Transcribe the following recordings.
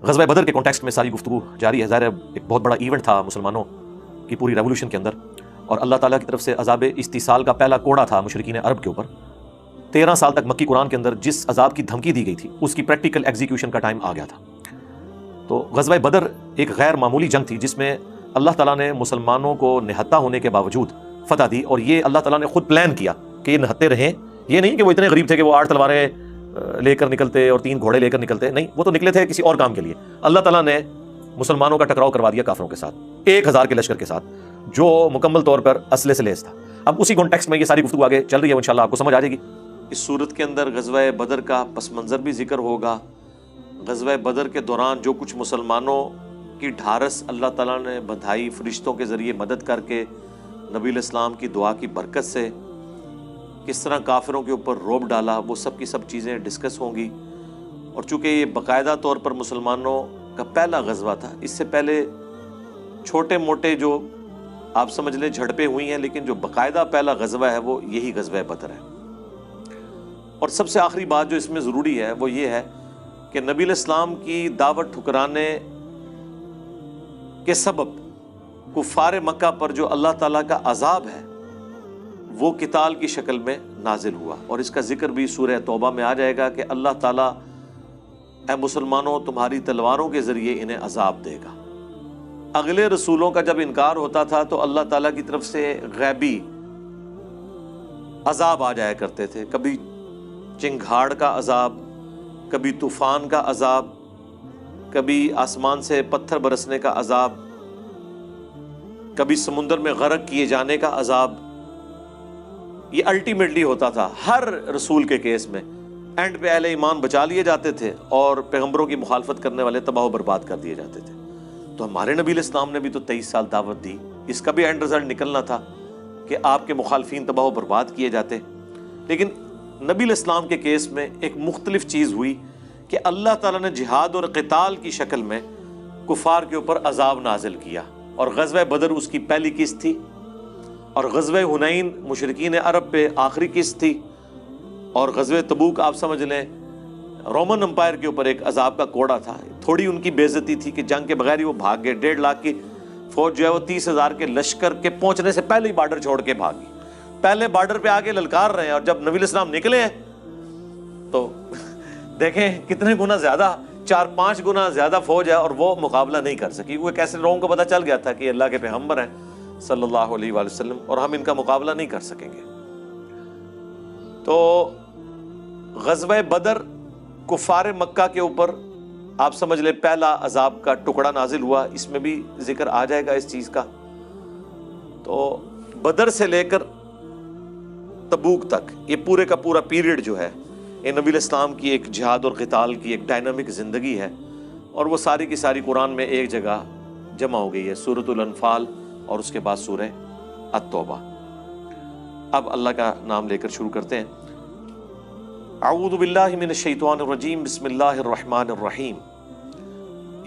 غزوہ بدر کے کانٹیکسٹ میں ساری گفتگو جاری ہے. ظاہر ہے ایک بہت بڑا ایونٹ تھا مسلمانوں کی پوری ریولوشن کے اندر، اور اللہ تعالیٰ کی طرف سے عذاب استیصال کا پہلا کوڑا تھا مشرکین عرب کے اوپر. 13 سال تک مکی قرآن کے اندر جس عذاب کی دھمکی دی گئی تھی اس کی پریکٹیکل ایگزیکیوشن کا ٹائم آ گیا تھا. تو غزوہ بدر ایک غیر معمولی جنگ تھی جس میں اللہ تعالیٰ نے مسلمانوں کو نہتہ ہونے کے باوجود فتح دی، اور یہ اللہ تعالیٰ نے خود پلان کیا کہ یہ نہتے رہیں. یہ نہیں کہ وہ اتنے غریب تھے کہ وہ 8 تلواریں لے کر نکلتے اور 3 گھوڑے لے کر نکلتے، نہیں، وہ تو نکلے تھے کسی اور کام کے لیے. اللہ تعالیٰ نے مسلمانوں کا ٹکراؤ کروا دیا کافروں کے ساتھ 1000 کے لشکر کے ساتھ جو مکمل طور پر اسلحے سے لیس تھا. اب اسی کانٹیکسٹ میں یہ ساری گفتگو آگے چل رہی ہے، انشاءاللہ آپ کو سمجھ آ جائے گی. اس صورت کے اندر غزوہ بدر کا پس منظر بھی ذکر ہوگا. غزوہ بدر کے دوران جو کچھ مسلمانوں کی ڈھارس اللہ تعالیٰ نے بندھائی فرشتوں کے ذریعے مدد کر کے، نبی علیہ السلام کی دعا کی برکت سے کس طرح کافروں کے اوپر روب ڈالا، وہ سب کی سب چیزیں ڈسکس ہوں گی. اور چونکہ یہ باقاعدہ طور پر مسلمانوں کا پہلا غزوہ تھا، اس سے پہلے چھوٹے موٹے جو آپ سمجھ لیں جھڑپیں ہوئی ہیں، لیکن جو باقاعدہ پہلا غزوہ ہے وہ یہی غزوہ بدر ہے. اور سب سے آخری بات جو اس میں ضروری ہے وہ یہ ہے کہ نبی علیہ السلام کی دعوت ٹھکرانے کے سبب کفار مکہ پر جو اللہ تعالیٰ کا عذاب ہے وہ قتال کی شکل میں نازل ہوا. اور اس کا ذکر بھی سورہ توبہ میں آ جائے گا کہ اللہ تعالیٰ اے مسلمانوں تمہاری تلواروں کے ذریعے انہیں عذاب دے گا. اگلے رسولوں کا جب انکار ہوتا تھا تو اللہ تعالیٰ کی طرف سے غیبی عذاب آ جایا کرتے تھے، کبھی چنگھاڑ کا عذاب، کبھی طوفان کا عذاب، کبھی آسمان سے پتھر برسنے کا عذاب، کبھی سمندر میں غرق کیے جانے کا عذاب. یہ الٹیمیٹلی ہوتا تھا ہر رسول کے کیس میں. اینڈ پہ اہل ایمان بچا لیے جاتے تھے اور پیغمبروں کی مخالفت کرنے والے تباہ و برباد کر دیے جاتے تھے. تو ہمارے نبی علیہ السلام نے بھی تو 23 سال دعوت دی، اس کا بھی اینڈ رزلٹ نکلنا تھا کہ آپ کے مخالفین تباہ و برباد کیے جاتے. لیکن نبی علیہ السلام کے کیس میں ایک مختلف چیز ہوئی کہ اللہ تعالیٰ نے جہاد اور قتال کی شکل میں کفار کے اوپر عذاب نازل کیا. اور غزوہ بدر اس کی پہلی قسط تھی، اور غزوہ حنین مشرکین عرب پہ آخری قسط تھی، اور غزوہ تبوک آپ سمجھ لیں رومن امپائر کے اوپر ایک عذاب کا کوڑا تھا. تھوڑی ان کی بے عزتی تھی کہ جنگ کے بغیر ہی وہ بھاگ گئے. 1.5 لاکھ کی فوج جو ہے وہ 30,000 کے لشکر کے پہنچنے سے پہلے ہی بارڈر چھوڑ کے بھاگی. پہلے بارڈر پہ آگے للکار رہے ہیں، اور جب نبی علیہ السلام نکلے ہیں تو دیکھیں کتنے گنا زیادہ، 4-5 گنا زیادہ فوج ہے، اور وہ مقابلہ نہیں کر سکی. وہ کیسے لوگوں کو پتہ چل گیا تھا کہ اللہ کے پیغمبر ہیں صلی اللہ علیہ وآلہ وسلم، اور ہم ان کا مقابلہ نہیں کر سکیں گے. تو غزوہ بدر کفار مکہ کے اوپر آپ سمجھ لیں پہلا عذاب کا ٹکڑا نازل ہوا. اس میں بھی ذکر آ جائے گا اس چیز کا. تو بدر سے لے کر تبوک تک یہ پورے کا پورا پیریڈ جو ہے یہ نبی علیہ السلام کی ایک جہاد اور قتال کی ایک ڈائنامک زندگی ہے، اور وہ ساری کی ساری قرآن میں ایک جگہ جمع ہو گئی ہے، سورۃ الانفال اور اس کے بعد سورہ التوبہ. اب اللہ کا نام لے کر شروع کرتے ہیں. اعوذ باللہ من الشیطان الرجیم، بسم اللہ الرحمن الرحیم.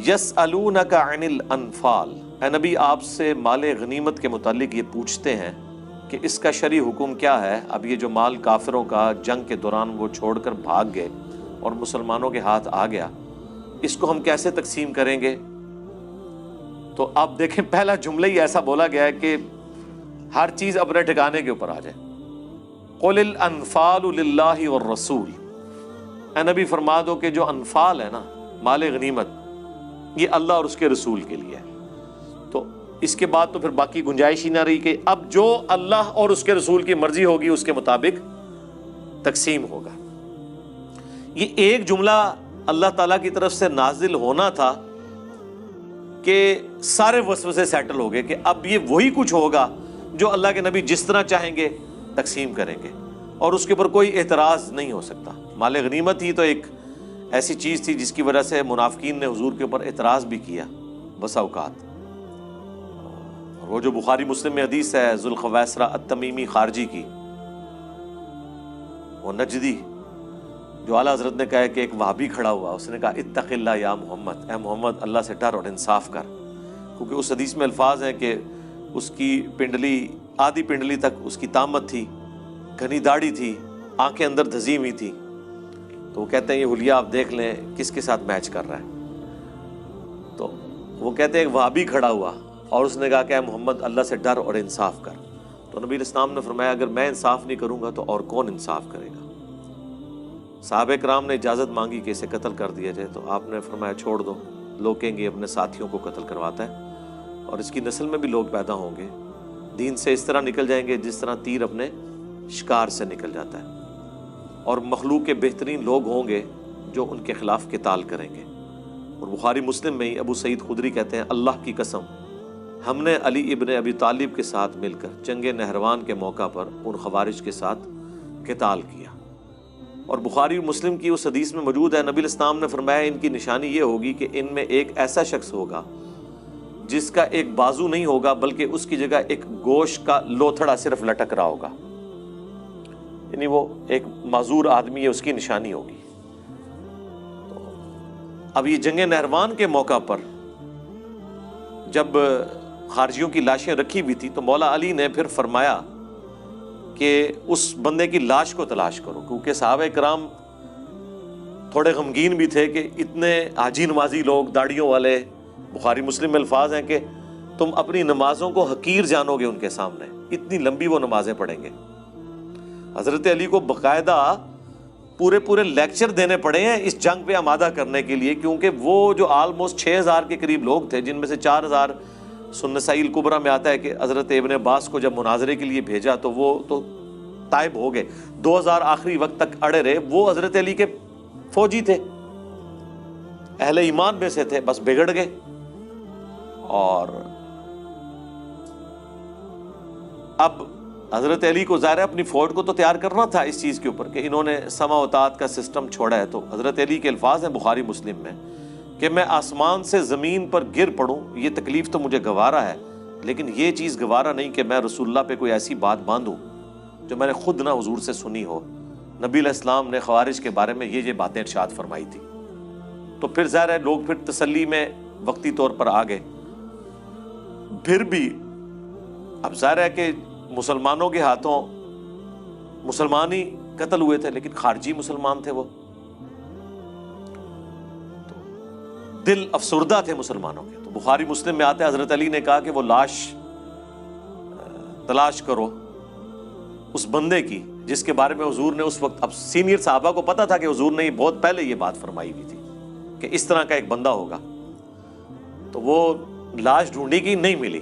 یسألونک عن الانفال، اے نبی آپ سے مال غنیمت کے متعلق یہ پوچھتے ہیں کہ اس کا شرعی حکم کیا ہے. اب یہ جو مال کافروں کا جنگ کے دوران وہ چھوڑ کر بھاگ گئے اور مسلمانوں کے ہاتھ آ گیا، اس کو ہم کیسے تقسیم کریں گے؟ تو آپ دیکھیں پہلا جملہ ہی ایسا بولا گیا ہے کہ ہر چیز اپنے ٹھکانے کے اوپر آ جائے. قل الانفال للہ والرسول، اے نبی فرما دو کہ جو انفال ہے نا، مال غنیمت، یہ اللہ اور اس کے رسول کے لیے ہے. تو اس کے بعد تو پھر باقی گنجائش ہی نہ رہی کہ اب جو اللہ اور اس کے رسول کی مرضی ہوگی اس کے مطابق تقسیم ہوگا. یہ ایک جملہ اللہ تعالیٰ کی طرف سے نازل ہونا تھا کہ سارے وسوسے سیٹل ہو گئے کہ اب یہ وہی کچھ ہوگا جو اللہ کے نبی جس طرح چاہیں گے تقسیم کریں گے، اور اس کے اوپر کوئی اعتراض نہیں ہو سکتا. مال غنیمت ہی تو ایک ایسی چیز تھی جس کی وجہ سے منافقین نے حضور کے اوپر اعتراض بھی کیا بسا اوقات. وہ جو بخاری مسلم میں حدیث ہے ذوالخویسرہ التمیمی خارجی کی، وہ نجدی جو اعلیٰ حضرت نے کہا کہ ایک وہابی کھڑا ہوا، اس نے کہا اتق اللہ یا محمد، اے محمد اللہ سے ڈر اور انصاف کر. کیونکہ اس حدیث میں الفاظ ہیں کہ اس کی پنڈلی آدھی پنڈلی تک اس کی تامت تھی، گھنی داڑھی تھی، آنکھیں اندر دھسی ہوئی تھی. تو وہ کہتے ہیں یہ حلیہ آپ دیکھ لیں کس کے ساتھ میچ کر رہا ہے. تو وہ کہتے ہیں ایک وہابی کھڑا ہوا اور اس نے کہا کہ اے محمد اللہ سے ڈر اور انصاف کر. تو نبی اسلام نے فرمایا اگر میں انصاف نہیں کروں گا تو اور کون انصاف کرے گا؟ صحابہ کرام نے اجازت مانگی کہ اسے قتل کر دیا جائے تو آپ نے فرمایا چھوڑ دو، لوگ کہیں گے اپنے ساتھیوں کو قتل کرواتا ہے اور اس کی نسل میں بھی لوگ پیدا ہوں گے، دین سے اس طرح نکل جائیں گے جس طرح تیر اپنے شکار سے نکل جاتا ہے، اور مخلوق کے بہترین لوگ ہوں گے جو ان کے خلاف قتال کریں گے. اور بخاری مسلم میں ہی ابو سعید خدری کہتے ہیں اللہ کی قسم ہم نے علی ابن ابی طالب کے ساتھ مل کر جنگ نہروان کے موقع پر ان خوارج کے ساتھ قتال کیا. اور بخاری مسلم کی اس حدیث میں موجود ہے نبی اسلام نے فرمایا ان کی نشانی یہ ہوگی کہ ان میں ایک ایسا شخص ہوگا جس کا ایک بازو نہیں ہوگا بلکہ اس کی جگہ ایک گوشت کا لوتھڑا صرف لٹک رہا ہوگا، یعنی وہ ایک معذور آدمی ہے، اس کی نشانی ہوگی. اب یہ جنگ نہروان کے موقع پر جب خارجیوں کی لاشیں رکھی ہوئی تھی تو مولا علی نے پھر فرمایا کہ اس بندے کی لاش کو تلاش کرو، کیونکہ صحابہ کرام تھوڑے غمگین بھی تھے کہ اتنے حاجی نمازی لوگ داڑھیوں والے. بخاری مسلم میں الفاظ ہیں کہ تم اپنی نمازوں کو حقیر جانو گے ان کے سامنے، اتنی لمبی وہ نمازیں پڑھیں گے. حضرت علی کو باقاعدہ پورے لیکچر دینے پڑے ہیں اس جنگ پہ آمادہ کرنے کے لیے، کیونکہ وہ جو آلموسٹ 6000 کے قریب لوگ تھے جن میں سے 4000 سنن نسائی الکبریٰ میں آتا ہے کہ حضرت ابن عباس کو جب مناظرے کے لیے بھیجا تو وہ تو طائب ہو گئے، 2000 آخری وقت تک اڑے رہے. وہ حضرت علی کے فوجی تھے، اہل ایمان میں سے تھے، بس بگڑ گئے. اور اب حضرت علی کو ظاہر ہے اپنی فوج کو تو تیار کرنا تھا اس چیز کے اوپر کہ انہوں نے سمع و طاعت کا سسٹم چھوڑا ہے. تو حضرت علی کے الفاظ ہیں بخاری مسلم میں کہ میں آسمان سے زمین پر گر پڑوں یہ تکلیف تو مجھے گوارا ہے، لیکن یہ چیز گوارا نہیں کہ میں رسول اللہ پہ کوئی ایسی بات باندھوں جو میں نے خود نہ حضور سے سنی ہو. نبی علیہ السلام نے خوارج کے بارے میں یہ باتیں ارشاد فرمائی تھی. تو پھر ظاہر ہے لوگ پھر تسلی میں وقتی طور پر آ گئے. پھر بھی اب ظاہر ہے کہ مسلمانوں کے ہاتھوں مسلمان ہی قتل ہوئے تھے، لیکن خارجی مسلمان تھے، وہ دل افسردہ تھے مسلمانوں کے. تو بخاری مسلم میں آتے حضرت علی نے کہا کہ وہ لاش تلاش کرو اس بندے کی جس کے بارے میں حضور نے اس وقت، اب سینئر صحابہ کو پتا تھا کہ حضور نے بہت پہلے یہ بات فرمائی ہوئی تھی کہ اس طرح کا ایک بندہ ہوگا. تو وہ لاش ڈھونڈی کی، نہیں ملی.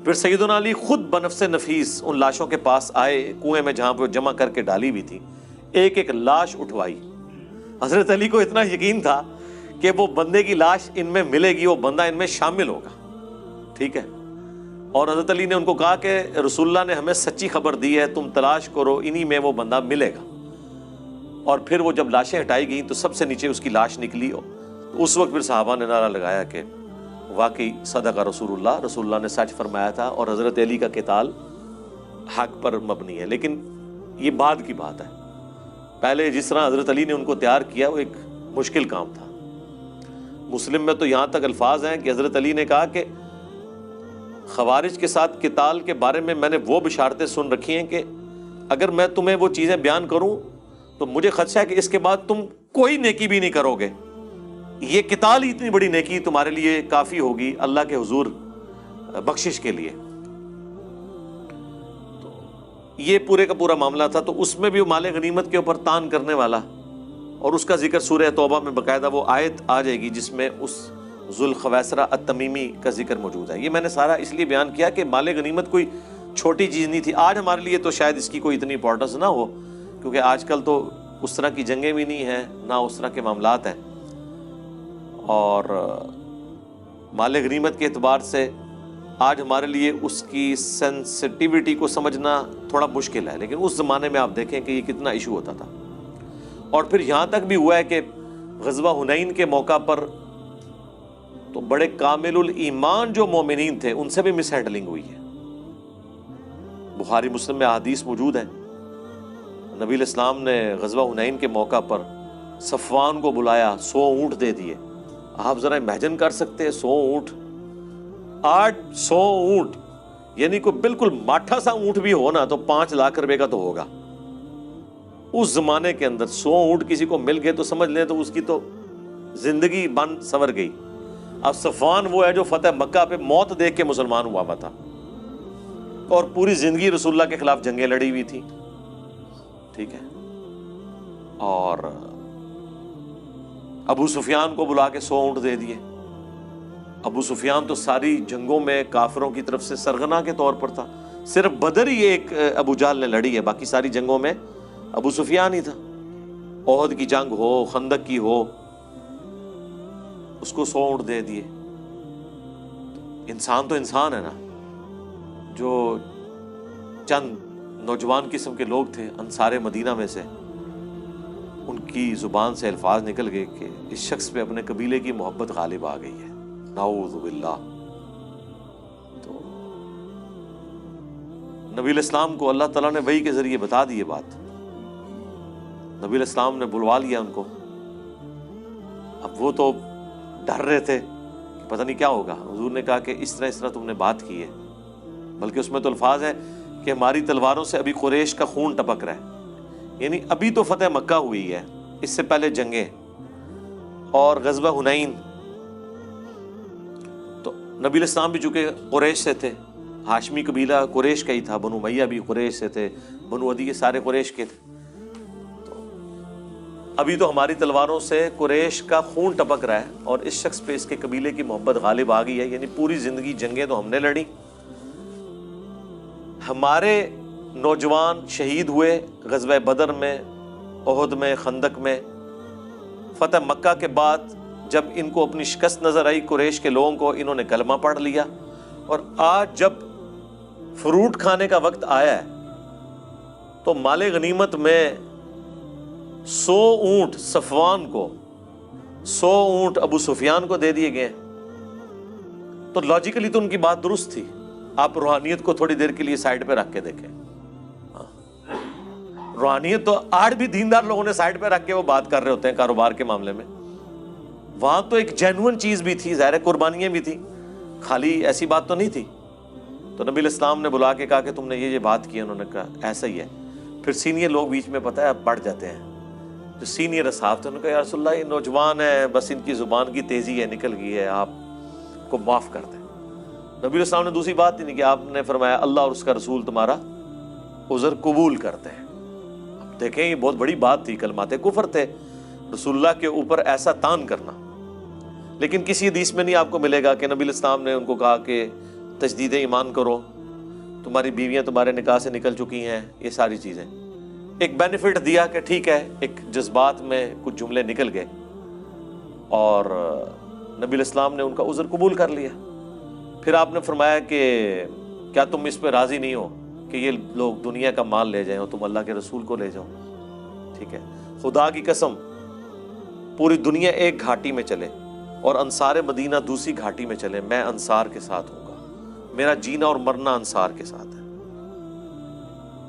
پھر سیدنا علی خود بنفس نفیس ان لاشوں کے پاس آئے کنویں میں جہاں پہ جمع کر کے ڈالی ہوئی تھی، ایک ایک لاش اٹھوائی. حضرت علی کو اتنا یقین تھا کہ وہ بندے کی لاش ان میں ملے گی، وہ بندہ ان میں شامل ہوگا. ٹھیک ہے. اور حضرت علی نے ان کو کہا کہ رسول اللہ نے ہمیں سچی خبر دی ہے، تم تلاش کرو، انہی میں وہ بندہ ملے گا. اور پھر وہ جب لاشیں ہٹائی گئیں تو سب سے نیچے اس کی لاش نکلی. اس وقت پھر صحابہ نے نعرہ لگایا کہ واقعی صدق رسول اللہ نے سچ فرمایا تھا اور حضرت علی کا قتال حق پر مبنی ہے. لیکن یہ بعد کی بات ہے، پہلے جس طرح حضرت علی نے ان کو تیار کیا وہ ایک مشکل کام تھا. مسلم میں تو یہاں تک الفاظ ہیں کہ حضرت علی نے کہا کہ خوارج کے ساتھ قتال کے بارے میں نے وہ بشارتیں سن رکھی ہیں کہ اگر میں تمہیں وہ چیزیں بیان کروں تو مجھے خدشہ ہے کہ اس کے بعد تم کوئی نیکی بھی نہیں کرو گے. یہ قتال ہی اتنی بڑی نیکی تمہارے لیے کافی ہوگی اللہ کے حضور بخشش کے لیے. تو یہ پورے کا پورا معاملہ تھا. تو اس میں بھی مال غنیمت کے اوپر تان کرنے والا، اور اس کا ذکر سورہ توبہ میں باقاعدہ وہ آیت آ جائے گی جس میں اس ذوالخویسرہ التمیمی کا ذکر موجود ہے. یہ میں نے سارا اس لیے بیان کیا کہ مال غنیمت کوئی چھوٹی چیز نہیں تھی. آج ہمارے لیے تو شاید اس کی کوئی اتنی امپورٹنس نہ ہو، کیونکہ آج کل تو اس طرح کی جنگیں بھی نہیں ہیں، نہ اس طرح کے معاملات ہیں، اور مال غنیمت کے اعتبار سے آج ہمارے لیے اس کی سینسٹیوٹی کو سمجھنا تھوڑا مشکل ہے. لیکن اس زمانے میں آپ دیکھیں کہ یہ کتنا ایشو ہوتا تھا. اور پھر یہاں تک بھی ہوا ہے کہ غزوہ حنین کے موقع پر تو بڑے کامل الایمان جو مومنین تھے ان سے بھی مس ہینڈلنگ ہوئی ہے. بخاری مسلم میں احادیث موجود ہیں. نبی علیہ السلام نے غزوہ حنین کے موقع پر صفوان کو بلایا، 100 اونٹ دے دیے. آپ ذرا امیجن کر سکتے ہیں 100 اونٹ، 800 اونٹ، یعنی کوئی بالکل ماٹھا سا اونٹ بھی ہو نا تو 5 لاکھ روپے کا تو ہوگا. اس زمانے کے اندر 100 اونٹ کسی کو مل گئے تو سمجھ لیں تو اس کی تو زندگی بن سنور گئی. اب صفوان وہ ہے جو فتح مکہ پہ موت دیکھ کے مسلمان ہوا تھا اور پوری زندگی رسول اللہ کے خلاف جنگیں لڑی ہوئی تھی، ٹھیک ہے، اور ابو سفیان کو بلا کے 100 اونٹ دے دیے۔ ابو سفیان تو ساری جنگوں میں کافروں کی طرف سے سرغنہ کے طور پر تھا، صرف بدر ہی ایک ابو جہل نے لڑی ہے، باقی ساری جنگوں میں ابو سفیان ہی تھا۔ احد کی جنگ ہو، خندق کی ہو، اس کو 100 اونٹ دے دیے۔ انسان تو انسان ہے نا، جو چند نوجوان قسم کے لوگ تھے انصار مدینہ میں سے، ان کی زبان سے الفاظ نکل گئے کہ اس شخص پہ اپنے قبیلے کی محبت غالب آ گئی ہے، نعوذ باللہ۔ تو نبی الاسلام کو اللہ تعالیٰ نے وحی کے ذریعے بتا دی یہ بات، نبی الاسلام نے بلوا لیا ان کو۔ اب وہ تو ڈر رہے تھے کہ پتہ نہیں کیا ہوگا۔ حضور نے کہا کہ اس طرح تم نے بات کی ہے، بلکہ اس میں تو الفاظ ہے کہ ہماری تلواروں سے ابھی قریش کا خون ٹپک رہا ہے، یعنی ابھی تو فتح مکہ ہوئی ہے، اس سے پہلے جنگیں اور غزوہ حنین۔ تو نبی الاسلام بھی چونکہ قریش سے تھے، ہاشمی قبیلہ قریش کا ہی تھا، بنو امیہ بھی قریش سے تھے، بنو عدی یہ سارے قریش کے تھے۔ ابھی تو ہماری تلواروں سے قریش کا خون ٹپک رہا ہے اور اس شخص پہ اس کے قبیلے کی محبت غالب آ گئی ہے، یعنی پوری زندگی جنگیں تو ہم نے لڑی، ہمارے نوجوان شہید ہوئے غزوہ بدر میں، احد میں، خندق میں۔ فتح مکہ کے بعد جب ان کو اپنی شکست نظر آئی قریش کے لوگوں کو، انہوں نے کلمہ پڑھ لیا، اور آج جب فروٹ کھانے کا وقت آیا ہے تو مال غنیمت میں 100 اونٹ صفوان کو، 100 اونٹ ابو سفیان کو دے دیے گئے۔ تو لاجیکلی تو ان کی بات درست تھی، آپ روحانیت کو تھوڑی دیر کے لیے سائڈ پہ رکھ کے دیکھیں۔ روحانیت تو آج بھی دیندار لوگوں نے سائڈ پہ رکھ کے وہ بات کر رہے ہوتے ہیں کاروبار کے معاملے میں، وہاں تو ایک جینوئن چیز بھی تھی، ظاہر قربانیاں بھی تھی، خالی ایسی بات تو نہیں تھی۔ تو نبی الاسلام نے بلا کے کہا کہ تم نے یہ بات کی، انہوں نے کہا ایسا ہی ہے۔ پھر سینئر لوگ بیچ میں پتہ ہے بڑھ جاتے ہیں، جو سینئر اصحاب تھے انہوں نے کہا یا رسول اللہ یہ نوجوان ہے، بس ان کی زبان کی تیزی ہے، نکل گئی ہے، آپ کو معاف کر دیں۔ نبی الاسلام نے دوسری بات نہیں کی، آپ نے فرمایا اللہ اور اس کا رسول تمہارا عذر قبول کرتے ہیں۔ اب دیکھیں یہ بہت بڑی بات تھی، کلمات کفر تھے، رسول اللہ کے اوپر ایسا تان کرنا۔ لیکن کسی حدیث میں نہیں آپ کو ملے گا کہ نبی الاسلام نے ان کو کہا کہ تجدید ایمان کرو، تمہاری بیویاں تمہارے نکاح سے نکل چکی ہیں، یہ ساری چیزیں۔ ایک بینیفٹ دیا کہ ٹھیک ہے، ایک جذبات میں کچھ جملے نکل گئے اور نبی الاسلام نے ان کا عذر قبول کر لیا۔ پھر آپ نے فرمایا کہ کیا تم اس پہ راضی نہیں ہو کہ یہ لوگ دنیا کا مال لے جائیں اور تم اللہ کے رسول کو لے جاؤ؟ ٹھیک ہے، خدا کی قسم پوری دنیا ایک گھاٹی میں چلے اور انصار مدینہ دوسری گھاٹی میں چلے، میں انصار کے ساتھ ہوں گا، میرا جینا اور مرنا انصار کے ساتھ ہے۔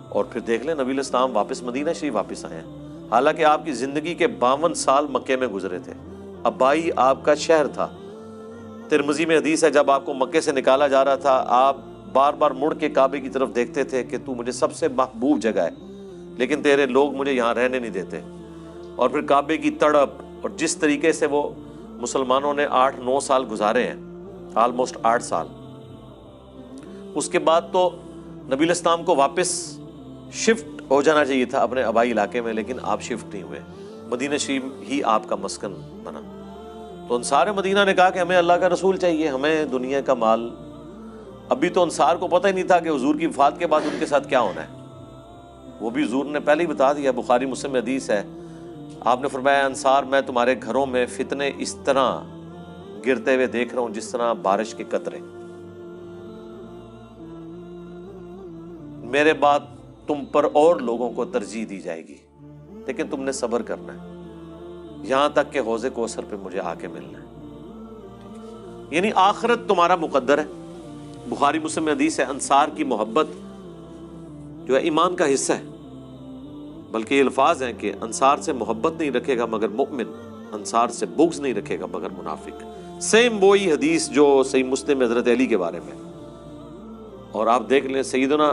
اور پھر دیکھ لیں نبی الاسلام واپس مدینہ شریف واپس آئے ہیں، حالانکہ آپ کی زندگی کے 52 سال مکے میں گزرے تھے، ابائی آپ کا شہر تھا۔ ترمذی میں حدیث ہے جب آپ کو مکے سے نکالا جا رہا تھا آپ بار بار مڑ کے کعبے کی طرف دیکھتے تھے کہ تو مجھے سب سے محبوب جگہ ہے، لیکن تیرے لوگ مجھے یہاں رہنے نہیں دیتے۔ اور پھر کعبے کی تڑپ اور جس طریقے سے وہ مسلمانوں نے 8-9 سال گزارے ہیں، آلموسٹ 8 سال، اس کے بعد تو نبی الاسلام کو واپس شفٹ ہو جانا چاہیے تھا اپنے آبائی علاقے میں، لیکن آپ شفٹ نہیں ہوئے، مدینہ شریف ہی آپ کا مسکن بنا۔ تو انصار مدینہ نے کہا کہ ہمیں اللہ کا رسول چاہیے، ہمیں دنیا کا مال۔ ابھی تو انصار کو پتہ ہی نہیں تھا کہ حضور کی وفات کے بعد ان کے ساتھ کیا ہونا ہے، وہ بھی حضور نے پہلے ہی بتا دیا، بخاری مسلم میں حدیث ہے، آپ نے فرمایا انصار میں تمہارے گھروں میں فتنے اس طرح گرتے ہوئے دیکھ رہا ہوں جس طرح بارش کے قطرے، میرے بعد تم پر اور لوگوں کو ترجیح دی جائے گی، لیکن تم نے صبر کرنا ہے یہاں تک کہ حوض کوثر پہ مجھے آ کے ملنا ہے، یعنی آخرت تمہارا مقدر ہے۔ بخاری مسلم میں حدیث ہے انصار کی محبت جو ہے ایمان کا حصہ ہے، بلکہ یہ الفاظ ہیں کہ انصار سے محبت نہیں رکھے گا مگر مؤمن، انصار سے بغض نہیں رکھے گا مگر منافق۔ سیم وہی حدیث جو صحیح مسلم میں حضرت علی کے بارے میں، اور آپ دیکھ لیں سیدنا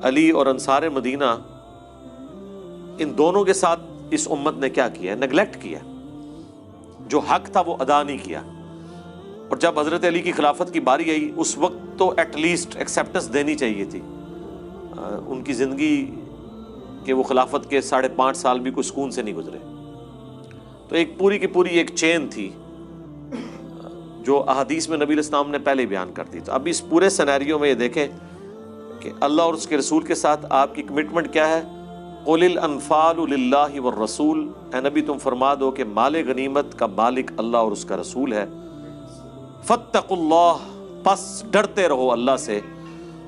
علی اور انصار مدینہ ان دونوں کے ساتھ اس امت نے کیا کیا ہے، نیگلیکٹ کیا، جو حق تھا وہ ادا نہیں کیا۔ اور جب حضرت علی کی خلافت کی باری آئی اس وقت تو ایٹ لیسٹ ایکسیپٹنس دینی چاہیے تھی. ان کی زندگی کہ وہ خلافت کے 5.5 سال بھی کوئی سکون سے نہیں گزرے. تو ایک پوری کی پوری ایک چین تھی جو احادیث میں نبی علیہ السلام نے پہلے بیان کر دی. تو اب اس پورے سینیریو میں یہ دیکھیں کہ اللہ اور اس کے رسول کے ساتھ آپ کی کمٹمنٹ کیا ہے. قُلِ الْأَنْفَالُ لِلَّهِ وَالرَّسُولِ، اے نبی تم فرما دو کہ مال غنیمت کا مالک اللہ اور اس کا رسول ہے. فَاتَّقُوا اللَّهَ، پس ڈرتے رہو اللہ سے.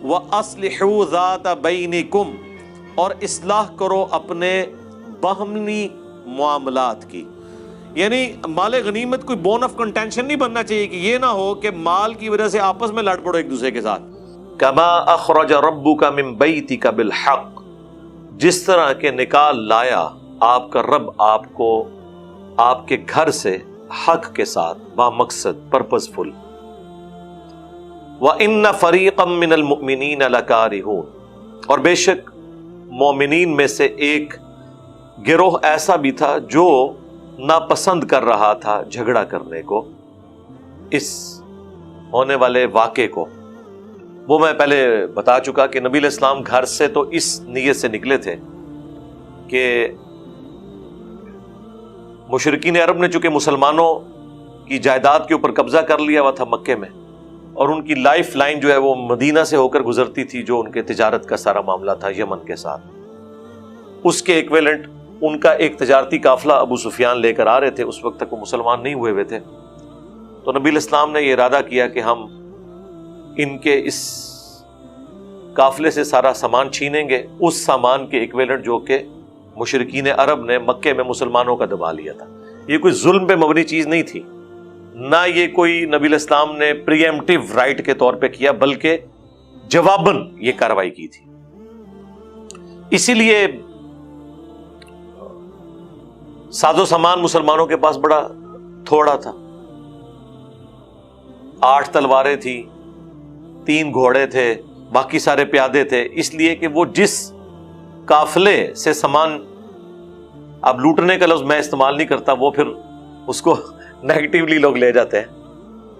وَأَصْلِحُوا ذَاتَ بَيْنِكُمْ، اور اصلاح کرو اپنے باہمی معاملات کی. یعنی مال غنیمت کوئی بون آف کنٹینشن نہیں بننا چاہیے کہ یہ نہ ہو کہ مال کی وجہ سے آپس میں لڑ پڑو ایک دوسرے کے ساتھ. کما اخرج ربک من بیتک بالحق، جس طرح کہ نکال لایا آپ کا رب آپ کو آپ کے گھر سے حق کے ساتھ، با مقصد، پرپز فل. وَإِنَّ فَرِيقًا مِّنَ الْمُؤْمِنِينَ لَكَارِهُونَ، اور بے شک مومنین میں سے ایک گروہ ایسا بھی تھا جو ناپسند کر رہا تھا جھگڑا کرنے کو، اس ہونے والے واقعے کو. وہ میں پہلے بتا چکا کہ نبی علیہ السلام گھر سے تو اس نیت سے نکلے تھے کہ مشرکین عرب نے چونکہ مسلمانوں کی جائیداد کے اوپر قبضہ کر لیا ہوا تھا مکے میں، اور ان کی لائف لائن جو ہے وہ مدینہ سے ہو کر گزرتی تھی، جو ان کے تجارت کا سارا معاملہ تھا یمن کے ساتھ. اس کے ایکویلنٹ ان کا ایک تجارتی قافلہ ابو سفیان لے کر آ رہے تھے. اس وقت تک وہ مسلمان نہیں ہوئے تھے. تو نبی علیہ السلام نے یہ ارادہ کیا کہ ہم ان کے اس قافلے سے سارا سامان چھینیں گے، اس سامان کے ایکویلنٹ جو کہ مشرکین عرب نے مکے میں مسلمانوں کا دبا لیا تھا. یہ کوئی ظلم پہ مبنی چیز نہیں تھی، نہ یہ کوئی نبی علیہ السلام نے پری ایمپٹیو رائٹ کے طور پہ کیا، بلکہ جواباً یہ کارروائی کی تھی. اسی لیے ساز و سامان مسلمانوں کے پاس بڑا تھوڑا تھا. 8 تلواریں تھی، 3 گھوڑے تھے، باقی سارے پیادے تھے. اس لیے کہ وہ جس قافلے سے سامان، اب لوٹنے کا لفظ میں استعمال نہیں کرتا، وہ پھر اس کو نیگیٹیولی لوگ لے جاتے ہیں.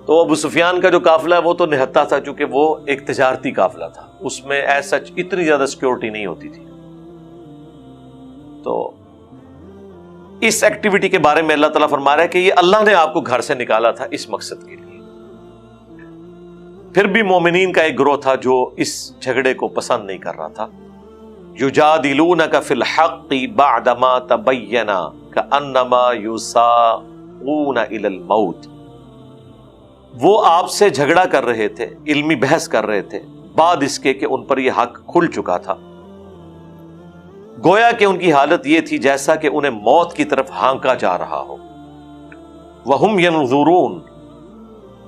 تو ابو سفیان کا جو قافلہ ہے وہ تو نہتا تھا، چونکہ وہ ایک تجارتی قافلہ تھا، اس میں ایز سچ اتنی زیادہ سیکیورٹی نہیں ہوتی تھی. تو اس ایکٹیویٹی کے بارے میں اللہ تعالیٰ فرما رہا ہے کہ یہ اللہ نے آپ کو گھر سے نکالا تھا اس مقصد کے لیے. پھر بھی مومنین کا ایک گروہ تھا جو اس جھگڑے کو پسند نہیں کر رہا تھا. یجادلونک فی الحق بعدما تبین کانما یساقون الی الموت، وہ آپ سے جھگڑا کر رہے تھے، علمی بحث کر رہے تھے بعد اس کے کہ ان پر یہ حق کھل چکا تھا. گویا کہ ان کی حالت یہ تھی جیسا کہ انہیں موت کی طرف ہانکا جا رہا ہو. وہم ینظرون،